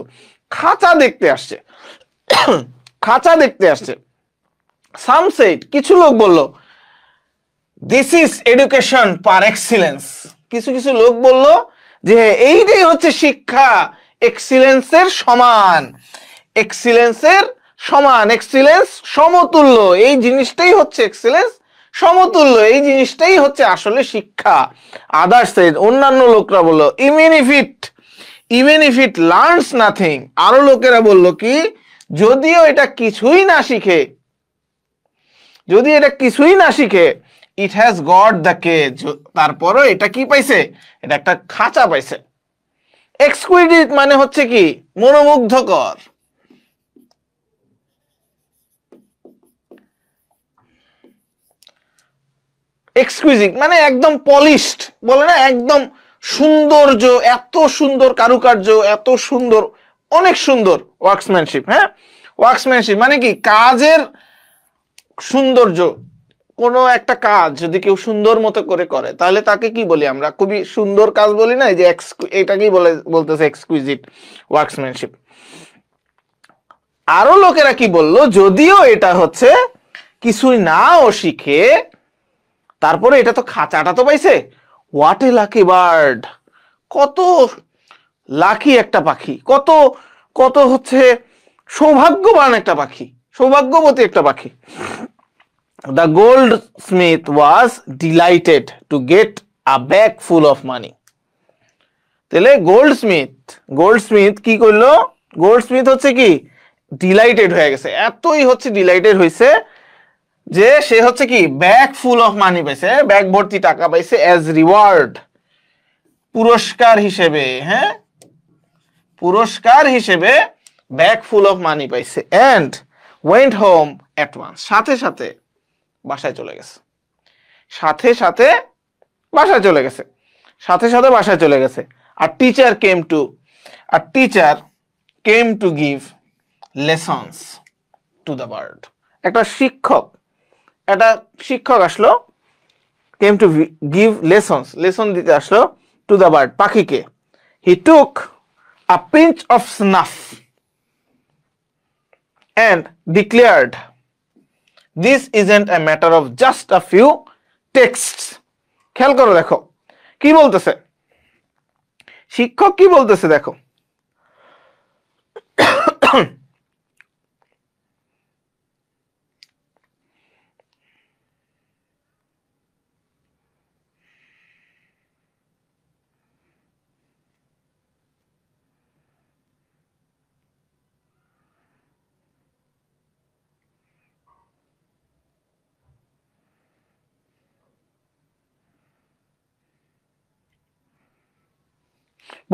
খাঁচা দেখতে আসছে, খাঁচা দেখতে আসছে। সাম সেড, কিছু লোক বলল this is education per excellence. কিছু কিছু লোক বলল যে এইটাই হচ্ছে শিক্ষা এক্সিলেন্সের সমান, এক্সিলেন্সের সমান, এক্সিলেন্স সমতুল্য। এই জিনিসটাই হচ্ছে এক্সিলেন্স সমতুল্য, এই জিনিসটাই হচ্ছে আসলে শিক্ষা। আদার্স সেড, অন্যান্য লোকরা বলল even if it learns nothing. আরো লোকেরা বলল কি, যদিও এটা কিছুই না শিখে, যদি এটা কিছুই না শিখে, it has got the cage, তারপরও এটা কি পাইছে? এটা একটা খাঁচা পাইছে। এক্সকুইজিট মানে হচ্ছে কি? মনোমুগ্ধকর। এক্সকুইজিট মানে একদম পলিশড, বলে না, একদম সৌন্দর্য, এত সুন্দর কারুকার্য, এত সুন্দর, অনেক সুন্দর ওয়ার্কসম্যানশিপ। হ্যাঁ, ওয়ার্কসম্যানশিপ মানে কি? কাজের সৌন্দর্য। কোনো একটা কাজ যদি কেউ সুন্দর মতো করে করে, তাহলে তাকে কি বলি আমরা? খুবই সুন্দর কাজ বলি না? যে এটাকেই বলতেছে এক্সকুইজিট ওয়ার্কসম্যানশিপ। আরো লোকেরা কি বললো, যদিও এটা হচ্ছে কিছুই নাও শিখে, তারপরে এটা তো খাঁচাটা তো পাইছে। হোয়াট এ লাকি বার্ড, কত লাকি একটা পাখি, কত কত হচ্ছে সৌভাগ্যবান একটা পাখি, সৌভাগ্যবতী একটা পাখি। The goldsmith was delighted to get a bag full of money. তাহলে গোল্ডস্মিথ কি করলো? গোল্ডস্মিথ হচ্ছে কি? ডিলাইটেড হয়ে গেছে, এতই হচ্ছে ডিলাইটেড হয়েছে যে সে হচ্ছে কি? ব্যাগ ফুল অফ মানি পাইছে, ব্যাগ ভর্তি টাকা পাইছে, অ্যাজ রিওয়ার্ড, পুরস্কার হিসেবে। হ্যাঁ, পুরস্কার হিসেবে ব্যাগ ফুল অফ মানি পাইছে। And went home at once, সাথে সাথে বাসায় চলে গেছে, সাথে সাথে বাসায় চলে গেছে, সাথে সাথে বাসায় চলে গেছে। আর teacher came to give lessons to the bird. একটা শিক্ষক আসলো, কেম টু গিভ লেসন দিতে আসলো টু দ্য বার্ড, পাখিকে। He took a pinch of snuff and declared, this isn't a matter of just a few texts. খেয়াল করো, দেখো কি বলতেছে শিক্ষক, কি বলতেছে দেখো।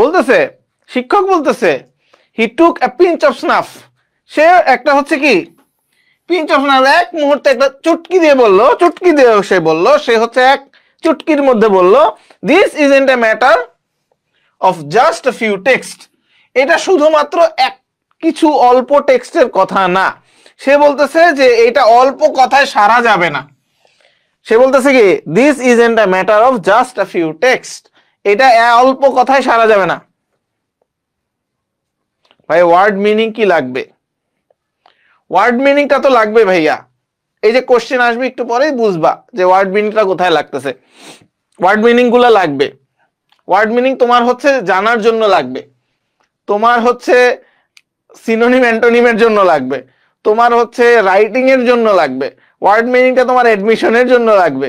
বলতেছে, শিক্ষক বলতেছে, হি টুক এ পিঞ্চ অফ স্নাফ, সে একটা হচ্ছে কি? পিঞ্চ অফ স্নাফ, এক মুহূর্তে একটা চুটকি দিয়ে বললো, চুটকি দিয়ে সে বললো সে হচ্ছে এক চুটকির মধ্যে বললো this isn't a matter of just a few text, এটা শুধুমাত্র কিছু অল্প টেক্সটের কথা না। সে বলতেছে যে এটা অল্প কথায় সারা যাবে না। সে বলতেছে কি this isn't a matter of just a few text, এটা অল্প কথায় সারা যাবে না। ভাই ওয়ার্ড মিনিং কি লাগবে? ওয়ার্ড মিনিংটা তো লাগবে ভাইয়া। এই যে কোশ্চেন আসবে একটু পরেই বুঝবা যে ওয়ার্ড মিনিংটা কোথায় লাগতেছে। ওয়ার্ড মিনিং গুলা লাগবে। ওয়ার্ড মিনিং তোমার হচ্ছে জানার জন্য লাগবে, তোমার হচ্ছে সিনোনিম অ্যান্টোনিমের জন্য লাগবে, তোমার হচ্ছে রাইটিং এর জন্য লাগবে। ওয়ার্ড মিনিংটা তোমার এডমিশনের জন্য লাগবে,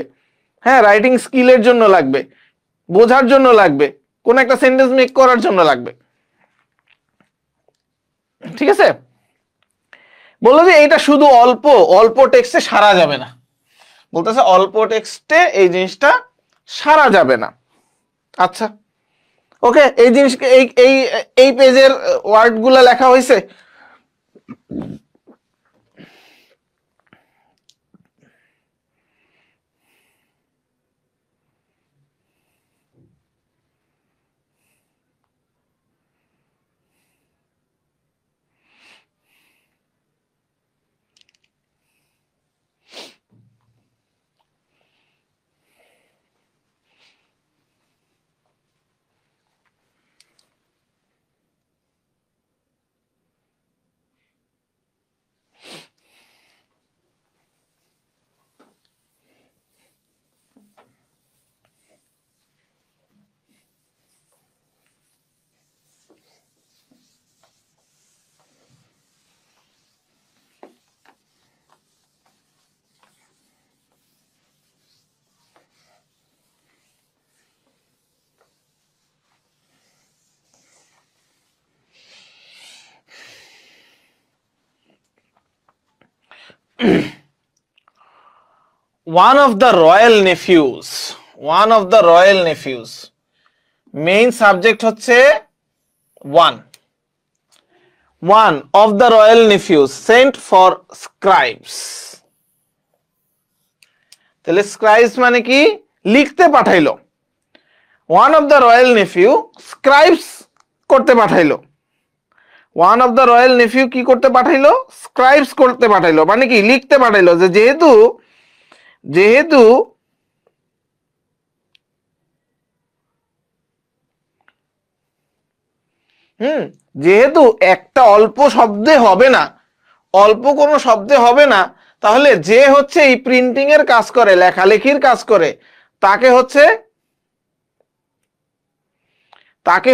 হ্যাঁ, রাইটিং স্কিলের জন্য লাগবে, বোঝার জন্য লাগবে, কোন একটা সেন্টেন্স মেক করার জন্য লাগবে। ঠিক আছে, বললো যে এটা শুধু অল্প অল্প টেক্সটে সারা যাবে না, বলতেছে অল্প টেক্সটে এই জিনিসটা সারা যাবে না। আচ্ছা ওকে, এই জিনিসকে এই এই এই পেজের ওয়ার্ড গুলা লেখা হয়েছে। one of the royal nephews, one of the royal nephews, main subject হচ্ছে one of the royal nephews sent for scribes। তাহলে scribes মানে কি? লিখতে পাঠাইলো। one of the royal nephew scribes করতে পাঠাইলো। one of the royal nephew কি করতে পাঠাইলো? scribes করতে পাঠাইলো, মানে কি লিখতে পাঠাইলো। যে যেহেতু যেহেতু একটা অল্প শব্দে হবে না, অল্প কোনো শব্দে হবে না, তাহলে যে হচ্ছে এই প্রিন্টিং এর কাজ করে, লেখালেখির কাজ করে, তাকে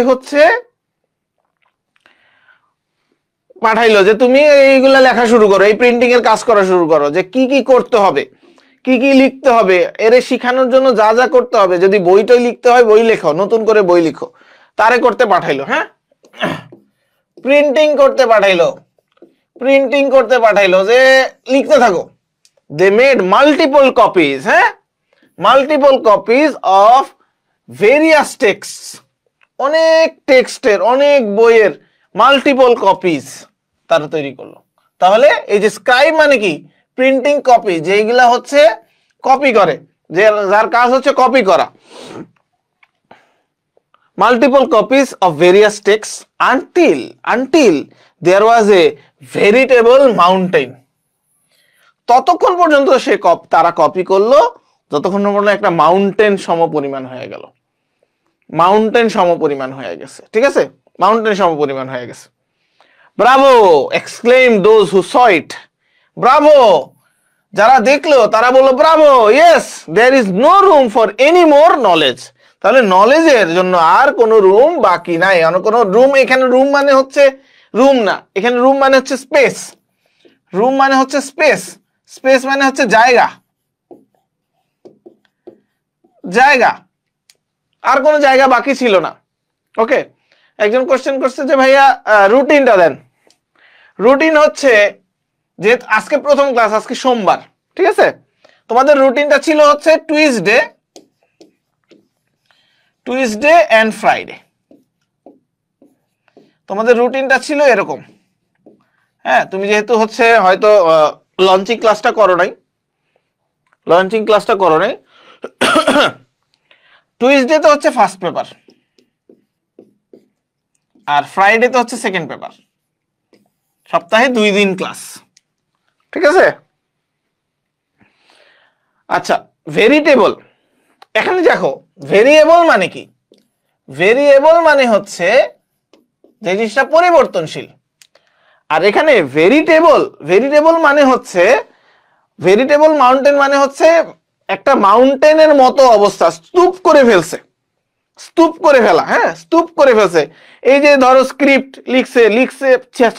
হচ্ছে পাঠাইলো যে তুমি এইগুলা লেখা শুরু করো, এই প্রিন্টিং এর কাজ করা শুরু করো, যে কি কি করতে হবে, কি কি লিখতে হবে, এর শিখানোর জন্য যা যা করতে হবে। যদি বইটাই লিখতে হয় বই লেখো, নতুন করে বই লিখো, তারে করতে পাঠাইলো। হ্যাঁ, প্রিন্টিং করতে পাঠাইলো যে লিখতে থাকো। দে মেড মাল্টিপল কপিজ, হ্যাঁ, multiple copies of various text, অনেক টেক্সটের, অনেক বইয়ের মাল্টিপল কপিজ তারা তৈরি করলো। তাহলে এই যে স্ক্রাইব মানে কি? প্রিন্টিং কপি, যেগুলা হচ্ছে কপি করে, যার কাজ হচ্ছে কপি করা। multiple copies of various texts until there was a veritable mountain, ততক্ষণ পর্যন্ত তারা কপি করলো যতক্ষণ পর্যন্ত একটা মাউন্টেন সমপরিমাণ হয়ে গেল। মাউন্টেন সমপরিমাণ হয়ে গেছে, ঠিক আছে, মাউন্টেন সমপরিমাণ হয়ে গেছে। Bravo exclaim those who saw it, bravo, যারা দেখলো তারা বললো bravo, yes there is no room for any more knowledge. তাহলে নলেজের জন্য আর কোনো রুম বাকি নাই, কোনো রুম। এখানে রুম মানে হচ্ছে রুম না, এখানে রুম মানে হচ্ছে স্পেস। রুম মানে হচ্ছে স্পেস, স্পেস মানে হচ্ছে জায়গা, জায়গা, আর কোনো জায়গা বাকি ছিল না। ওকে, একজন কোশ্চেন করছে যে ভাইয়া রুটিনটা দেন। রুটিন হচ্ছে যে আজকে প্রথম ক্লাস, আজকে সোমবার, ঠিক আছে, তোমাদের রুটিনটা ছিল হচ্ছে টুইসডে এন্ড ফ্রাইডে, তোমাদের রুটিনটা ছিল এরকম। হ্যাঁ, তুমি যেহেতু হচ্ছে হয়তো লঞ্চিং ক্লাসটা করো নাই, টুইসডে তো হচ্ছে ফার্স্ট পেপার, আর ফ্রাইডে তো হচ্ছে সেকেন্ড পেপার। সপ্তাহে 2 দিন ক্লাস, ঠিক আছে? আচ্ছা, ভেরিটেবল, এখানে দেখো ভেরিয়েবল মানে কি? ভেরিয়েবল মানে হচ্ছে যে জিনিসটা পরিবর্তনশীল, আর এখানে ভেরিটেবল, ভেরিটেবল মানে হচ্ছে, ভেরিটেবল মাউন্টেন মানে হচ্ছে একটা মাউন্টেনের মতো অবস্থা, স্তূপ করে ফেলছে, স্তূপ করে ফেলা, হ্যাঁ স্তূপ করে ফেলছে। এই যে ধরো স্ক্রিপ্ট লিখছে, লিখছে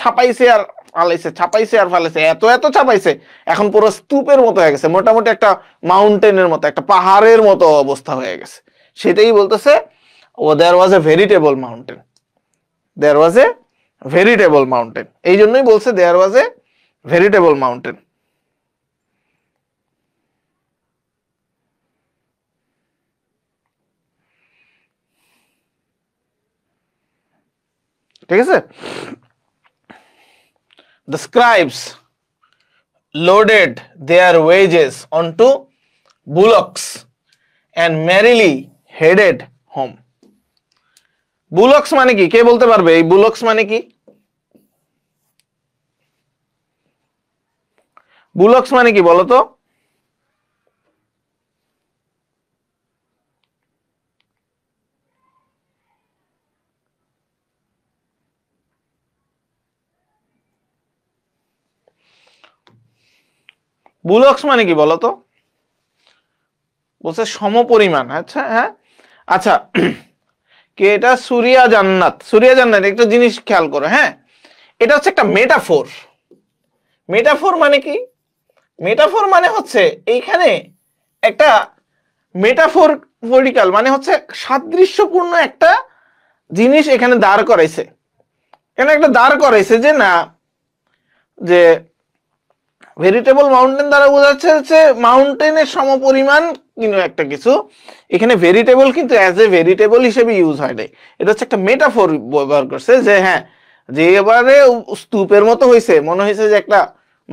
ছাপাইছে আর ফালাইছে, ছাপাইছে আর ফালাইছে, এত এত ছাপাইছে, এখন পুরো স্তূপের মতো হয়ে গেছে, মোটামুটি একটা মাউন্টেনের মতো, একটা পাহাড়ের মতো অবস্থা হয়ে গেছে। সেটাই বলতেছে ও দেয়ার ওয়াজ এ ভেরিটেবল মাউন্টেন, দেয়ার ওয়াজ এ ভেরিটেবল মাউন্টেন, এই জন্যই বলছে দেয়ার ওয়াজ এ ভেরিটেবল মাউন্টেন। ঠিক আছে? The scribes loaded their wages onto bullocks and merrily headed home. বুলক্স মানে কি? কে বলতে পারবে এই বুলক্স মানে কি? বুলক্স মানে কি বলো তো? বুলক্স মানে কি বলো তো? বলছে সমপরিমাণ। আচ্ছা, হ্যাঁ, আচ্ছা কে এটা? সুরিয়া জান্নাত। সুরিয়া জান্নাত, একটা জিনিস খেয়াল করো, হ্যাঁ এটা হচ্ছে একটা মেটাফোর। মেটাফোর মানে কি? মেটাফোর মানে হচ্ছে এইখানে একটা মেটাফোরিক্যাল মানে হচ্ছে সাদৃশ্যপূর্ণ একটা জিনিস এখানে দাঁড় করাইছে। এখানে একটা দাঁড় করাইছে যে না, যে ভেরিটেবল মাউন্টেন দ্বারা বোঝাচ্ছে হচ্ছে মাউন্টেনের সমপরিমাণ কিন্তু একটা কিছু। এখানে ভেরিটেবল কিন্তু অ্যাজ এ ভেরিটেবল হিসেবে ইউজ হয় নাই, এটা হচ্ছে একটা মেটাফোর ব্যবহার করছে যে হ্যাঁ, যে এবারে স্তূপের মতো হয়েছে, মনে হয়েছে যে একটা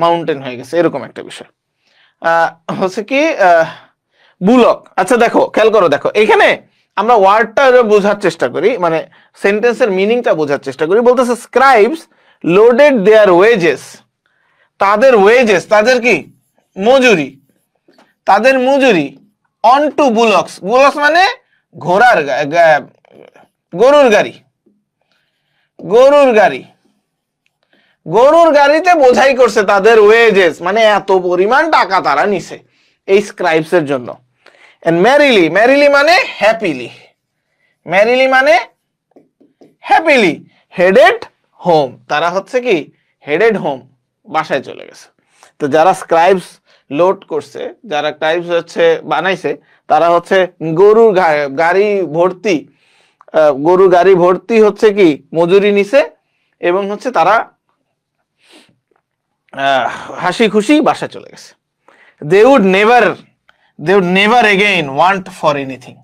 মাউন্টেন হয়ে গেছে, এরকম একটা বিষয়। হচ্ছে কি বুলক। আচ্ছা দেখো, খেয়াল করো, দেখো এখানে আমরা ওয়ার্ডটা বোঝার চেষ্টা করি, মানে সেন্টেন্সের মিনিংটা বোঝার চেষ্টা করি। বলতেছে স্ক্রাইবস লোডেড দেয়ার ওয়েজেস, তাদের ওয়েজেস, তাদের কি মজুরি, তাদের মজুরি অন টু বুলক্স। বুলক্স মানে ঘোড়ার গরুর গাড়ি, গরুর গাড়ি, গরুর গাড়িতে বোঝাই করছে তাদের ওয়েজেস, মানে এত পরিমাণ টাকা তারা নিছে এই স্ক্রাইবস এর জন্য। এন্ড ম্যারিলি, ম্যারিলি মানে হ্যাপিলি, ম্যারিলি মানে হ্যাপিলি হেডেড হোম, তারা হচ্ছে কি হেডেড হোম, বাসায় চলে গেছে। তো যারা স্ক্রাইবস লোড করছে, যারা স্ক্রাইবস হচ্ছে বানাইছে, তারা হচ্ছে গরুর গাড়ি ভর্তি, গরুর গাড়ি ভর্তি হচ্ছে কি মজুরি নিছে, এবং হচ্ছে তারা হাসি খুশি বাসায় চলে গেছে। they would never again want for anything,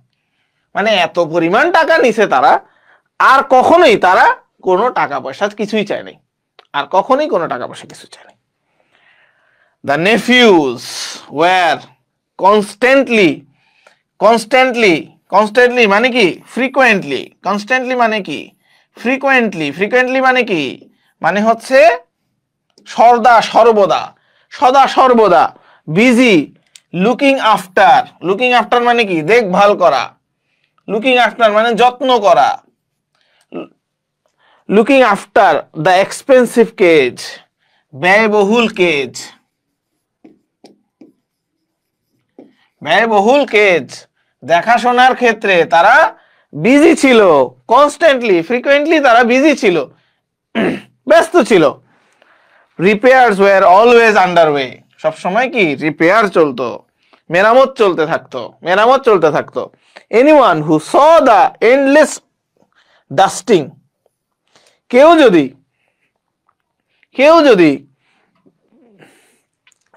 মানে এত পরিমাণ টাকা নিছে তারা, আর কখনোই তারা কোনো টাকা পয়সা কিছুই চায় নাই, আর কখনোই কোনো টাকা পয়সা কিছু চায় নাই। The nephews were constantly মানে কি frequently, constantly মানে কি frequently মানে কি, মানে হচ্ছে সদা সর্বদা বিজি লুকিং আফটার মানে কি দেখভাল করা, লুকিং আফটার মানে যত্ন করা, looking after the expensive cage, ব্যয়বহুল কেজ, ব্যয়বহুল কেজ দেখাশোনার ক্ষেত্রে তারা বিজি ছিল। কনস্ট্যান্টলি ফ্রিকোয়েন্টলি তারা বিজি ছিল, ব্যস্ত ছিল। রিপেয়ার্স ওয়্যার অলওয়েজ আন্ডারওয়ে, সব সময় কি রিপেয়ার চলতো, মেরামত চলতে থাকতো। Anyone who saw the endless dusting, কেউ যদি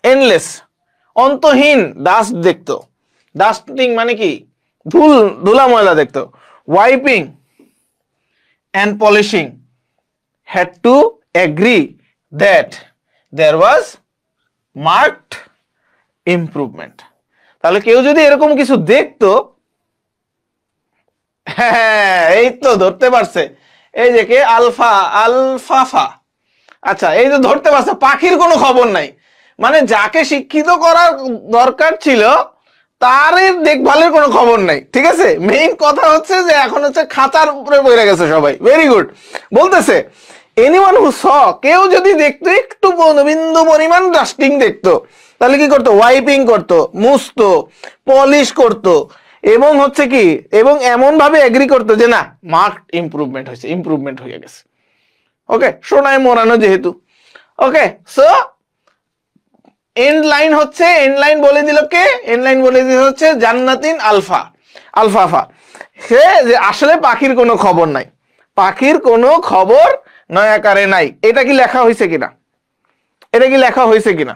এন্ডলেস অন্তহীন ডাস্ট দেখতো, ডাস্টিং মানে কি ধুলা ময়লা দেখতো, wiping and polishing had to agree that there was marked improvement. তাহলে কেউ যদি এরকম কিছু দেখতো, হ্যাঁ, এই তো ধরতে পারছে। এই যে কে, আলফা, আলফাফা। আচ্ছা, এই যে ধরতে পারছে, পাখির কোনো খবর নাই। মানে যাকে শিক্ষিত করার দরকার ছিল তার দেখভালের কোনো খবর নাই। ঠিক আছে, মেইন কথা হচ্ছে যে এখন হচ্ছে খাঁচার উপরে পড়ে গেছে সবাই। Very good. বলতেছে এনিওয়ান হু স, কেউ যদি দেখতো একটু বিন্দু পরিমাণ ডাস্টিং দেখতো, তাহলে কি করতো? ওয়াইপিং করতো, মুছতো, পলিশ করতো, এবং হচ্ছে কি, এবং এমন ভাবে এগ্রি করতো যে না, মার্কড ইমপ্রুভমেন্ট হয়েছে, ইমপ্রুভমেন্ট হয়ে গেছে। ওকে, সোনায় মোড়ানো যেহেতু। ওকে, সো এন্ড লাইন হচ্ছে, এন্ড লাইন বলে দিল কে? এন্ড লাইন বলে দিল হচ্ছে জান্নাতিন আলফা, আলফাফা। সে যে আসলে পাখির কোনো খবর নাই, পাখির কোনো খবর নয় আকারে নাই। এটা কি লেখা হয়েছে কিনা? এটা কি লেখা হয়েছে কিনা?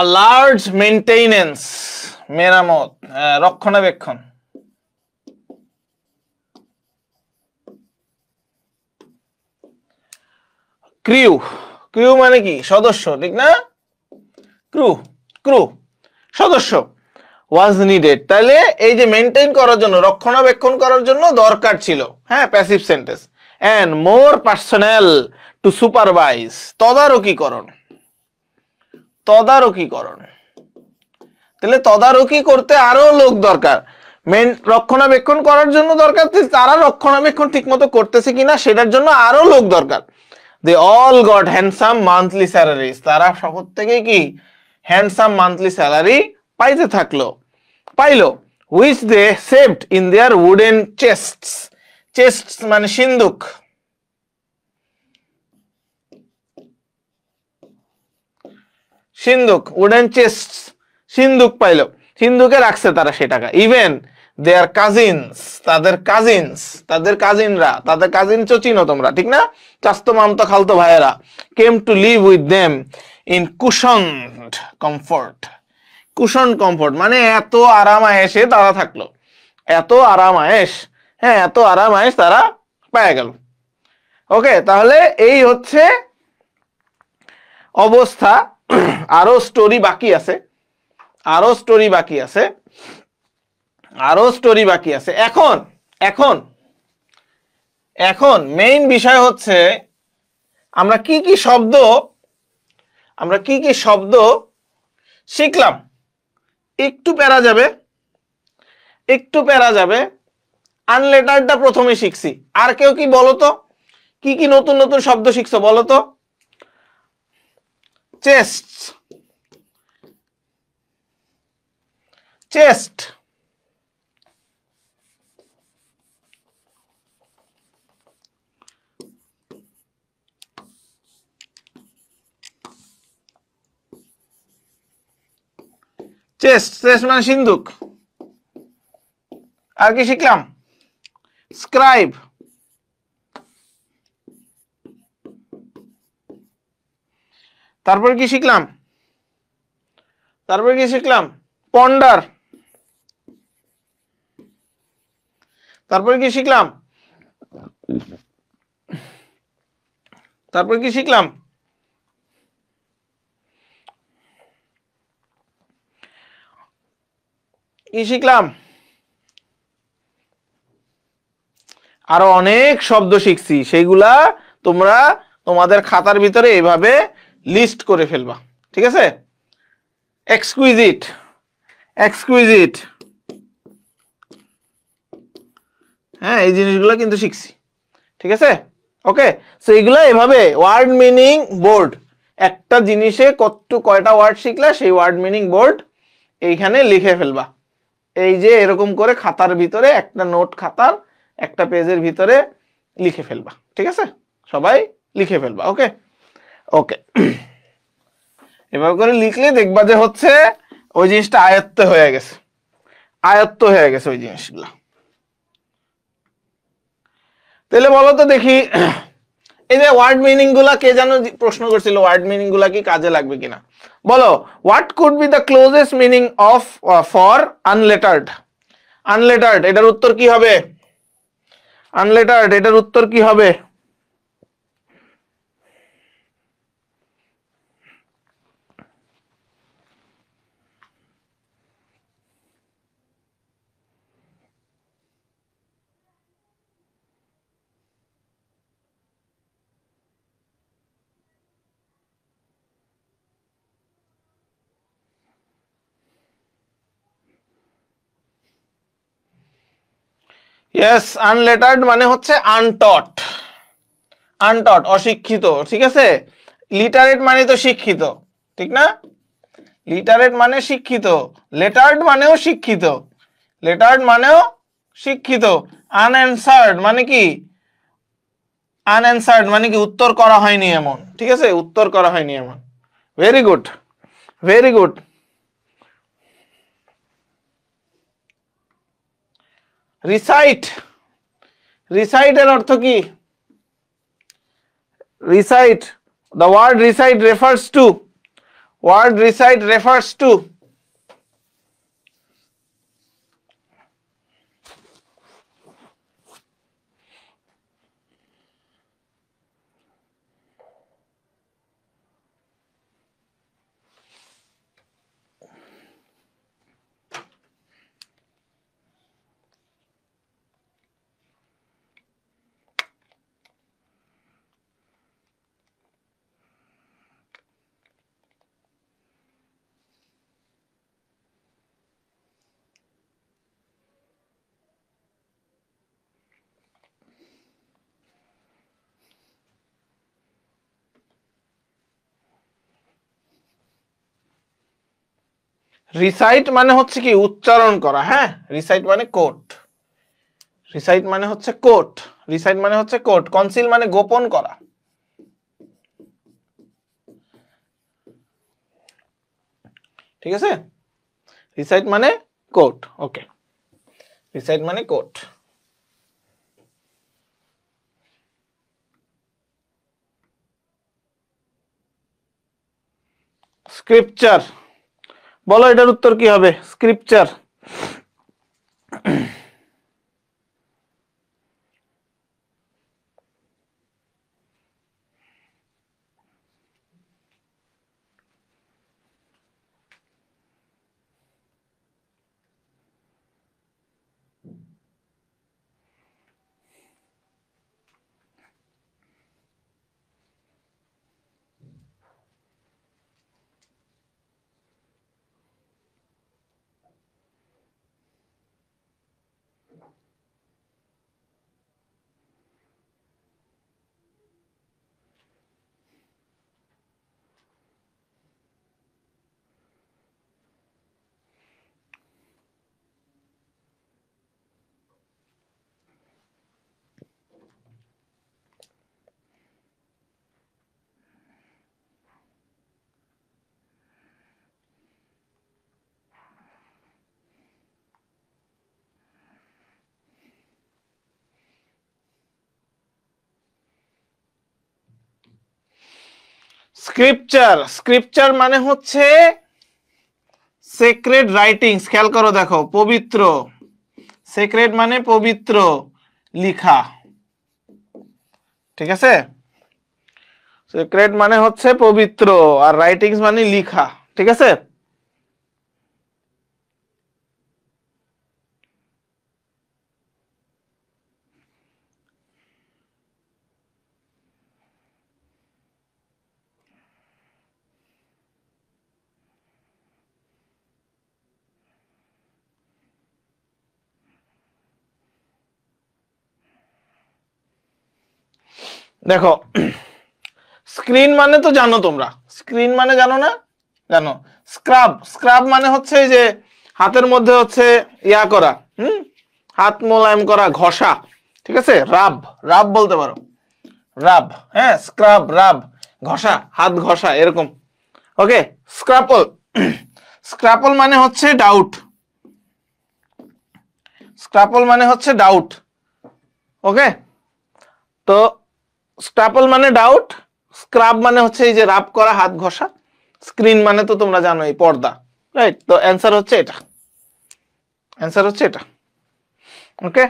A large maintenance, মেরামত, রক্ষণাবেক্ষণ। ক্রিউ, ক্রিউ মানে কি? সদস্য, ঠিক না? ক্রু, ক্রু সদস্য। ওয়াজ নিডেড, তাহলে এই যে মেইনটেইন করার জন্য, রক্ষণাবেক্ষণ করার জন্য দরকার ছিল। হ্যাঁ, passive sentence. And more personnel to supervise, তদারকিকরণ, তদারকিকরণ। তাহলে তদারকি করতে আরো লোক দরকার। মেন রক্ষণাবেক্ষণ করার জন্য দরকার, তারা রক্ষণাবেক্ষণ ঠিক মতো করতেছে কিনা সেটার জন্য আরো লোক দরকার। They all got handsome monthly salaries, তারা সকল থেকে কি হ্যান্ডসাম মান্থলি স্যালারি পাইতে থাকলো, পাইলো। Which they saved in their wooden chests, chests মানে সিন্দুক, সিন্দুক, উডেন চেস্টস, সিন্দুক পাইলো, সিন্দুকে রাখছে তারা সে টাকা। ইভেন দেয়ার কাজিনস, তাদের কাজিনস, তাদের কাজিনরা, তাদের কাজিন তো চিনো তোমরা, ঠিক না? চাস্তো মামতো খালতো ভাইয়েরা, came to live with them in cushioned comfort. Cushion comfort মানে এত আরাম আয়েশে তারা থাকলো, এত আরাম আয়েশ, হ্যাঁ, এত আরাম আয়েশ তারা পেয়ে গেল। ওকে, তাহলে এই হচ্ছে অবস্থা। আরো স্টোরি বাকি আছে, আরো স্টোরি বাকি আছে, আরো স্টোরি বাকি আছে। এখন এখন এখন মেইন বিষয় হচ্ছে আমরা কি কি শব্দ, আমরা কি কি শব্দ শিখলাম। একটু প্যারা যাবে, একটু প্যারা যাবে। আনলেটারটা প্রথমে শিখছি। আর কেউ কি বলো তো, কি কি নতুন নতুন শব্দ শিখছো বলো তো? চেস্ট, চেস্ট, চেস্ট, চেস্ট মানে সিন্দুক। আর কি শিখলাম? স্ক্রাইব, তারপর কি শিখলাম? তারপর কি শিখলাম? পন্ডার, তারপর কি শিখলাম? তারপর কি শিখলাম? কি শিখলাম? আরো অনেক শব্দ শিখছি, সেইগুলা তোমরা তোমাদের খাতার ভিতরে এভাবে লিস্ট করে ফেলবা, ঠিক আছে? এক্সকুইজিট, এক্সকুইজিট, হ্যাঁ এই জিনিসগুলো কিন্তু শিখছি, ঠিক আছে। ওকে, সো এইগুলো এভাবে ওয়ার্ড মিনিং বোর্ড, একটা জিনিসে কয়টা ওয়ার্ড শিখলা সেই ওয়ার্ড মিনিং বোর্ড এইখানে লিখে ফেলবা। এই যে এরকম করে খাতার ভিতরে একটা নোট খাতার একটা পেজের ভিতরে লিখে ফেলবা, ঠিক আছে, সবাই লিখে ফেলবা। ওকে ওকে, এভাবে করে লিখলে দেখবা যে হচ্ছে ওই জিনিসটা আয়ত্ত হয়ে গেছে, আয়ত্ত হয়ে গেছে ওই জিনিসগুলো। তাহলে বলো তো দেখি, এই যে ওয়ার্ড মিনিং গুলা কে যেন প্রশ্ন করছিল, ওয়ার্ড মিনিং গুলা কি কাজে লাগবে কিনা, বলো what could be the closest meaning of for unlettered. Unlettered এটার উত্তর কি হবে? আনলেটার্ড এটার উত্তর কি হবে? ইয়েস, আনলেটার্ড মানে হচ্ছে আনটট, আনটট অশিক্ষিত, ঠিক আছে। লিটারেট মানে তো শিক্ষিত, ঠিক না? লিটারেট মানে শিক্ষিত, লেটার্ড মানেও শিক্ষিত, লেটার্ড মানেও শিক্ষিত। আনঅ্যানসার্ড মানে কি? আনঅ্যানসার্ড মানে কি উত্তর করা হয়নি এমন, ঠিক আছে, উত্তর করা হয়নি এমন। Very good, very good. Recite, recite এর অর্থ কি? Recite, the word recite refers to, word recite refers to, recite মানে হচ্ছে কি উচ্চারণ করা, হ্যাঁ, রিসাইট মানে কোট, রিসাইট মানে হচ্ছে কোট, রিসাইট মানে হচ্ছে কোট, কনসিল মানে গোপন করা, ঠিক আছে। রিসাইট মানে কোট, ওকে, রিসাইট মানে কোট। স্ক্রিপচার, বলো এটার উত্তর কি হবে? স্ক্রিপচার, স্ক্রিপচার, স্ক্রিপচার মানে হচ্ছে সেক্রেড রাইটিংস, খেয়াল করো দেখো, পবিত্র, সেক্রেড মানে পবিত্র লিখা, ঠিক আছে। সিক্রেট মানে হচ্ছে পবিত্র আর রাইটিংস মানে লিখা, ঠিক আছে। দেখো স্ক্রিন মানে তো জানো তোমরা, স্ক্রিন মানে জানো না? জানো। স্ক্রাব, স্ক্রাব মানে হচ্ছে এই যে হাতের মধ্যে হচ্ছে ইয়া করা, হাত মোলায়েম করা, ঘষা, ঠিক আছে? রাব, রাব বলতে পারো, রাব, হ্যাঁ স্ক্রাব, রাব, ঘষা, হাত ঘষা এরকম। ওকে, স্ক্রাপল, স্ক্রাপল মানে হচ্ছে ডাউট, স্ক্রাপল মানে হচ্ছে ডাউট। ওকে, তো স্ক্রাপল মানে ডাউট, স্ক্রাব মানে হচ্ছে এই যে রাব করা, হাত ঘষা, স্ক্রিন মানে তো তোমরা জানো এই পর্দা, রাইট? তো অ্যান্সার হচ্ছে এটা, অ্যান্সার হচ্ছে এটা। ওকে,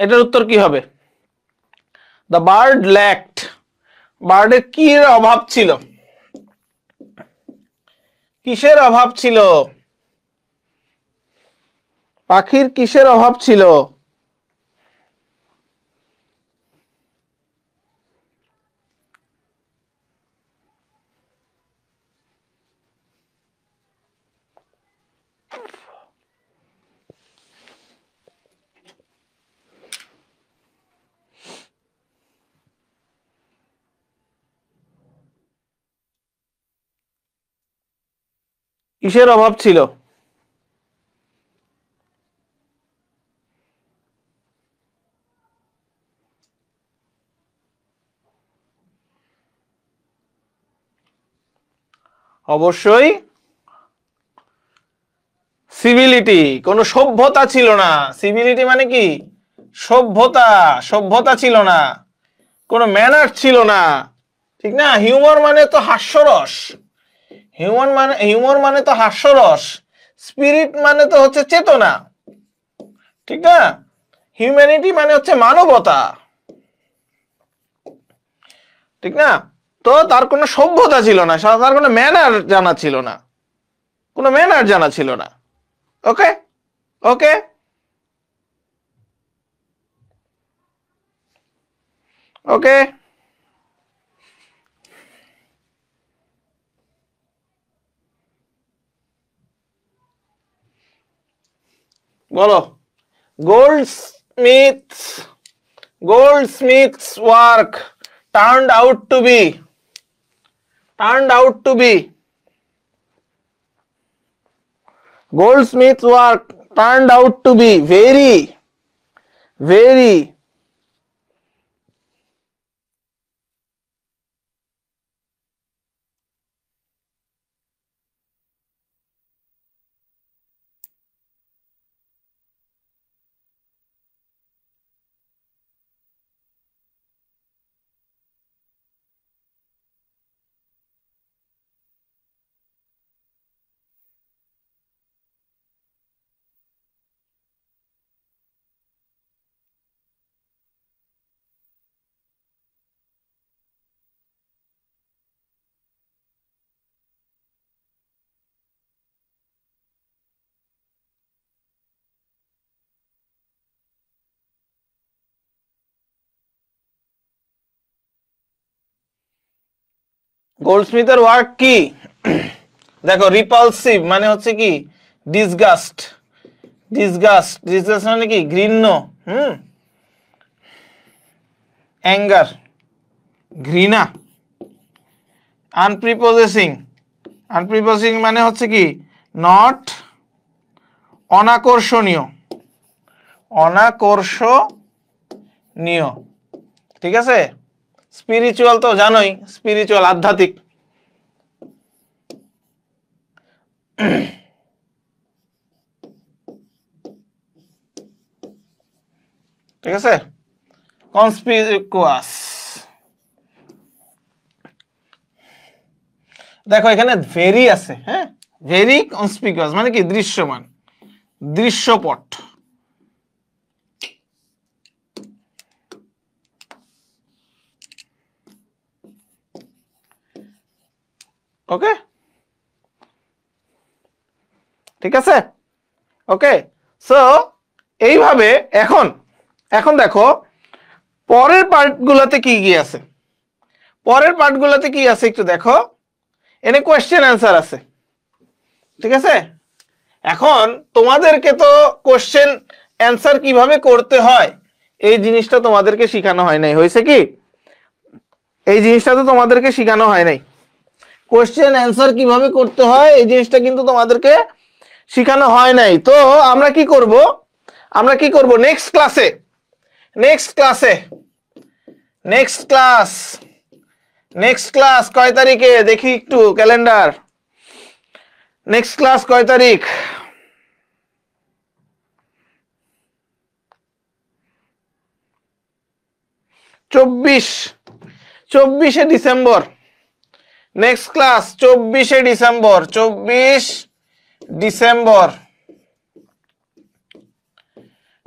এটার উত্তর কি হবে? দ্য বার্ড ল্যাকড, বার্ডের কি অভাব ছিল? কিসের অভাব ছিল? পাখির কিসের অভাব ছিল? কিসের অভাব ছিল? অবশ্যই সিভিলিটি, কোন সভ্যতা ছিল না। সিভিলিটি মানে কি? সভ্যতা, সভ্যতা ছিল না, কোনো ম্যানার ছিল না, ঠিক না? হিউমার মানে তো হাস্যরস, হিউমার মানে তো হাস্যরস, স্পিরিট মানে তো হচ্ছে চেতনা, ঠিক না? হিউম্যানিটি মানে হচ্ছে মানবতা, ঠিক না? তো তার কোনো সভ্যতা ছিল না, তার কোনো ম্যানার জানা ছিল না, কোনো ম্যানার জানা ছিল না। ওকে, ওকে, ওকে, বলো। Goldsmiths, goldsmiths work turned out to be, turned out to be, goldsmith's work turned out to be very, very গোল্ডস্মিথের ওয়ার্ক কি? দেখো, রিপালসিভ মানে হচ্ছে কি? ডিসগাস্ট, ডিসগাস্ট, ডিসগাস্ট মানে কি? ঘৃণ্য, অ্যাঙ্গার, ঘৃণা। আনপ্রিপোজেসিং, আনপ্রিপোজেসিং মানে হচ্ছে কি? নট, অনাকর্ষণীয়, অনাকর্ষণীয়, ঠিক আছে? স্পিরিচুয়াল তো জানোই, স্পিরিচুয়াল, আধ্যাত্মিক। ঠিক আছে? কনস্পিকুয়াস, দেখো এখানে ভেরি আছে, হ্যাঁ, ভেরি কনস্পিকুয়াস মানে কি? দৃশ্যমান, দৃশ্যপট। ওকে, ঠিক আছে? ওকে, সো এইভাবে এখন, এখন দেখো পরের পার্টগুলোতে কি কি আছে, পরের পার্টগুলোতে কি আছে একটু দেখো। এনে কোয়েশ্চেন অ্যান্সার আছে, ঠিক আছে। এখন তোমাদেরকে তো কোশ্চেন অ্যান্সার কিভাবে করতে হয় এই জিনিসটা তোমাদেরকে শেখানো হয় নাই, হয়েছে কি? এই জিনিসটা তো তোমাদেরকে শেখানো হয় নাই। কোশ্চেন অ্যান্সার কিভাবে করতে হয় এই জিনিসটা কিন্তু তোমাদেরকে শেখানো হয় নাই। তো আমরা কি করব, আমরা কি করব নেক্সট ক্লাসে, নেক্সট ক্লাসে, নেক্সট ক্লাস, নেক্সট ক্লাস কয় তারিখে দেখি একটু ক্যালেন্ডার। নেক্সট ক্লাস কয় তারিখ? 24 December next class. 24 December, 24 December,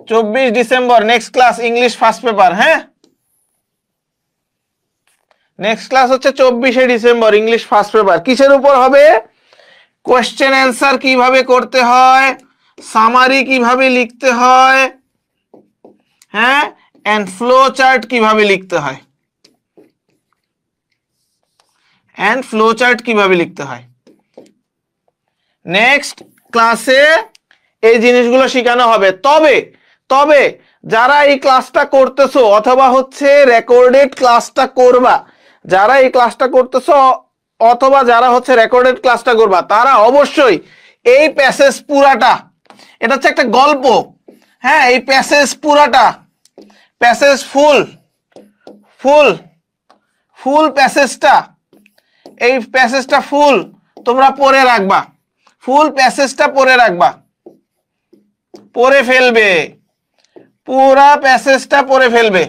24 December next class English first paper. হ্যাঁ, নেক্সট ক্লাস হচ্ছে 24 ডিসেম্বর ইংলিশ ফার্স্ট পেপার। কিসের উপর হবে? কোশ্চেন অ্যান্সার কিভাবে করতে হয়, সামারি কিভাবে লিখতে হয়, হ্যাঁ, এন্ড ফ্লো চার্ট কিভাবে লিখতে হয়, এন্ড ফ্লো চার্ট কিভাবে লিখতে হয়। নেক্সট ক্লাসে এই জিনিসগুলো শেখানো হবে। তবে তবে যারা এই ক্লাসটা করতেছো অথবা হচ্ছে রেকর্ডেড ক্লাসটা করবা, যারা এই ক্লাসটা করতেছো অথবা যারা হচ্ছে রেকর্ডেড ক্লাসটা করবা, তারা অবশ্যই এই প্যাসেজ পুরাটা, এটা হচ্ছে একটা গল্প, হ্যাঁ, এই প্যাসেজ পুরাটা, প্যাসেজ ফুল ফুল ফুল প্যাসেজটা, এই প্যাসেজটা ফুল তোমরা পড়ে রাখবা, ফুল প্যাসেজটা পড়ে রাখবা, পড়ে ফেলবে, পুরা প্যাসেজটা পড়ে ফেলবে,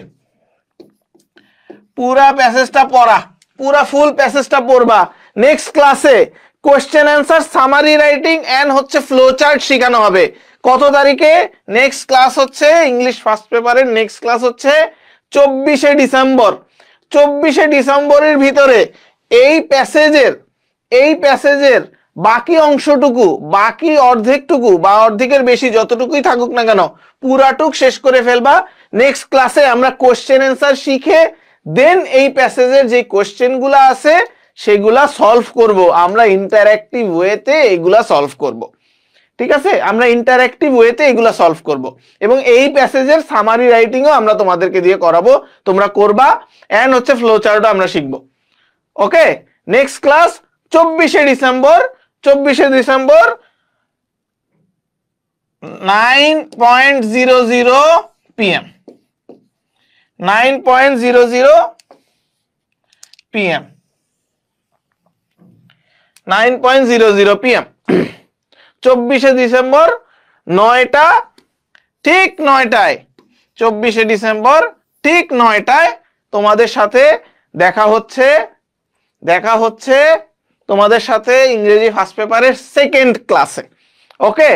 পুরা প্যাসেজটা পড়া, পুরা ফুল প্যাসেজটা পড়বা। নেক্সট ক্লাসে question answer, summary writing and হচ্ছে ফ্লো চার্ট শেখানো হবে। কত তারিখে? নেক্সট ক্লাস হচ্ছে ইংলিশ ফার্স্ট পেপারের নেক্সট ক্লাস হচ্ছে 24 ডিসেম্বর। 24 ডিসেম্বরের ভিতরে এই প্যাসেজের বাকি অংশটুকু, বাকি অর্ধেকটুকু বা অর্ধেকের বেশি যতটুকুই থাকুক না কেন পুরাটুক শেষ করে ফেলবা। নেক্সট ক্লাসে আমরা কোশ্চেন অ্যান্সার শিখে দেন এই প্যাসেজের যে কোশ্চেনগুলো আছে সেগুলা সলভ করব। আমরা ইন্টারঅ্যাক্টিভ ওয়েতে এগুলা সলভ করব, ঠিক আছে? আমরা ইন্টারঅ্যাক্টিভ ওয়েতে এগুলা সলভ করব এবং এই প্যাসেজের সামারি রাইটিংও আমরা তোমাদেরকে দিয়ে করাবো, তোমরা করবা, এন্ড হচ্ছে ফ্লো চার্টও আমরা শিখবো। Okay, next class 24 December, 24 December 9:00 PM, 9:00 PM, 9:00 PM, 24 December 9টা, ঠিক 9টায়, 24 ডিসেম্বর ঠিক 9টায় তোমাদের সাথে দেখা হচ্ছে তোমাদের সাথে ইংরেজি ফার্স্ট পেপারের সেকেন্ড ক্লাসে। ওকে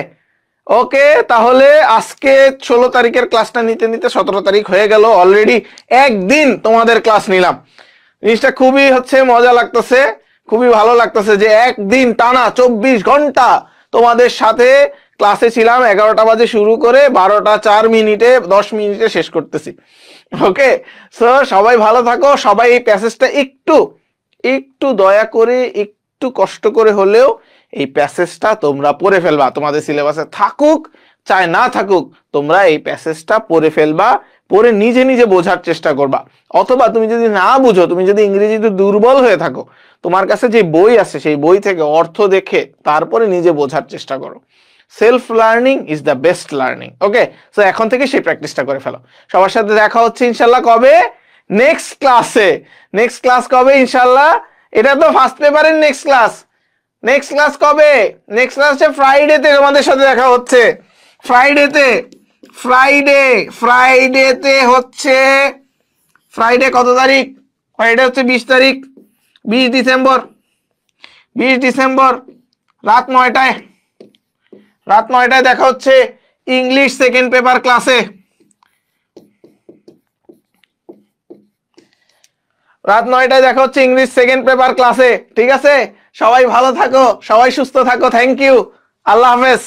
ওকে, তাহলে আজকে 16 তারিখের ক্লাসটা নিতে নিতে 17 তারিখ হয়ে গেল অলরেডি। একদিন তোমাদের ক্লাস নিলাম, জিনিসটা খুবই হচ্ছে মজা লাগতেছে, খুবই ভালো লাগতেছে যে একদিন টানা 24 ঘন্টা তোমাদের সাথে ক্লাসে ছিলাম। 11টা বাজে শুরু করে 12টা 4 মিনিটে 10 মিনিটে শেষ করতেছি। ওকে, সো সবাই ভালো থাকো, সবাই এই প্যাসেজটা একটু দয়া করে, একটু কষ্ট করে হলেও এই প্যাসেজটা তোমরা পড়ে ফেলবা। তোমাদের সিলেবাসে থাকুক চাই না থাকুক, তোমরা এই প্যাসেজটা পড়ে ফেলবা, পড়ে নিজে নিজে বোঝার চেষ্টা করবা। অথবা তুমি যদি না বুঝো, তুমি যদি ইংরেজিতে দুর্বল হয়ে থাকো, তোমার কাছে যে বই আছে সেই বই থেকে অর্থ দেখে তারপরে নিজে বোঝার চেষ্টা করো। Self learning is the best learning. Okay, so এখন থেকে সেই প্র্যাকটিসটা করে ফেলো। সবার সাথে দেখা হচ্ছে ইনশাল্লাহ কবে? নেক্সট ক্লাসে। নেক্সট ক্লাস কবে ইনশাল্লাহ? এটা তো ফার্স্ট পেপারের নেক্সট ক্লাস। নেক্সট ক্লাস কবে? নেক্সট ক্লাস হচ্ছে ফ্রাইডেতে তোমাদের সাথে দেখা হচ্ছে। ফ্রাইডেতে, ফ্রাইডেতে হচ্ছে, ফ্রাইডে কত তারিখ? ফ্রাইডে হচ্ছে 20 তারিখ, 20 ডিসেম্বর, 20 ডিসেম্বর রাত 9টায়, রাত 9টায় দেখা হচ্ছে ইংলিশ সেকেন্ড পেপার ক্লাসে। রাত 9টায় দেখা হচ্ছে ইংলিশ সেকেন্ড পেপার ক্লাসে। ঠিক আছে, সবাই ভালো থাকো, সবাই সুস্থ থাকো। থ্যাংক ইউ, আল্লাহ হাফেজ।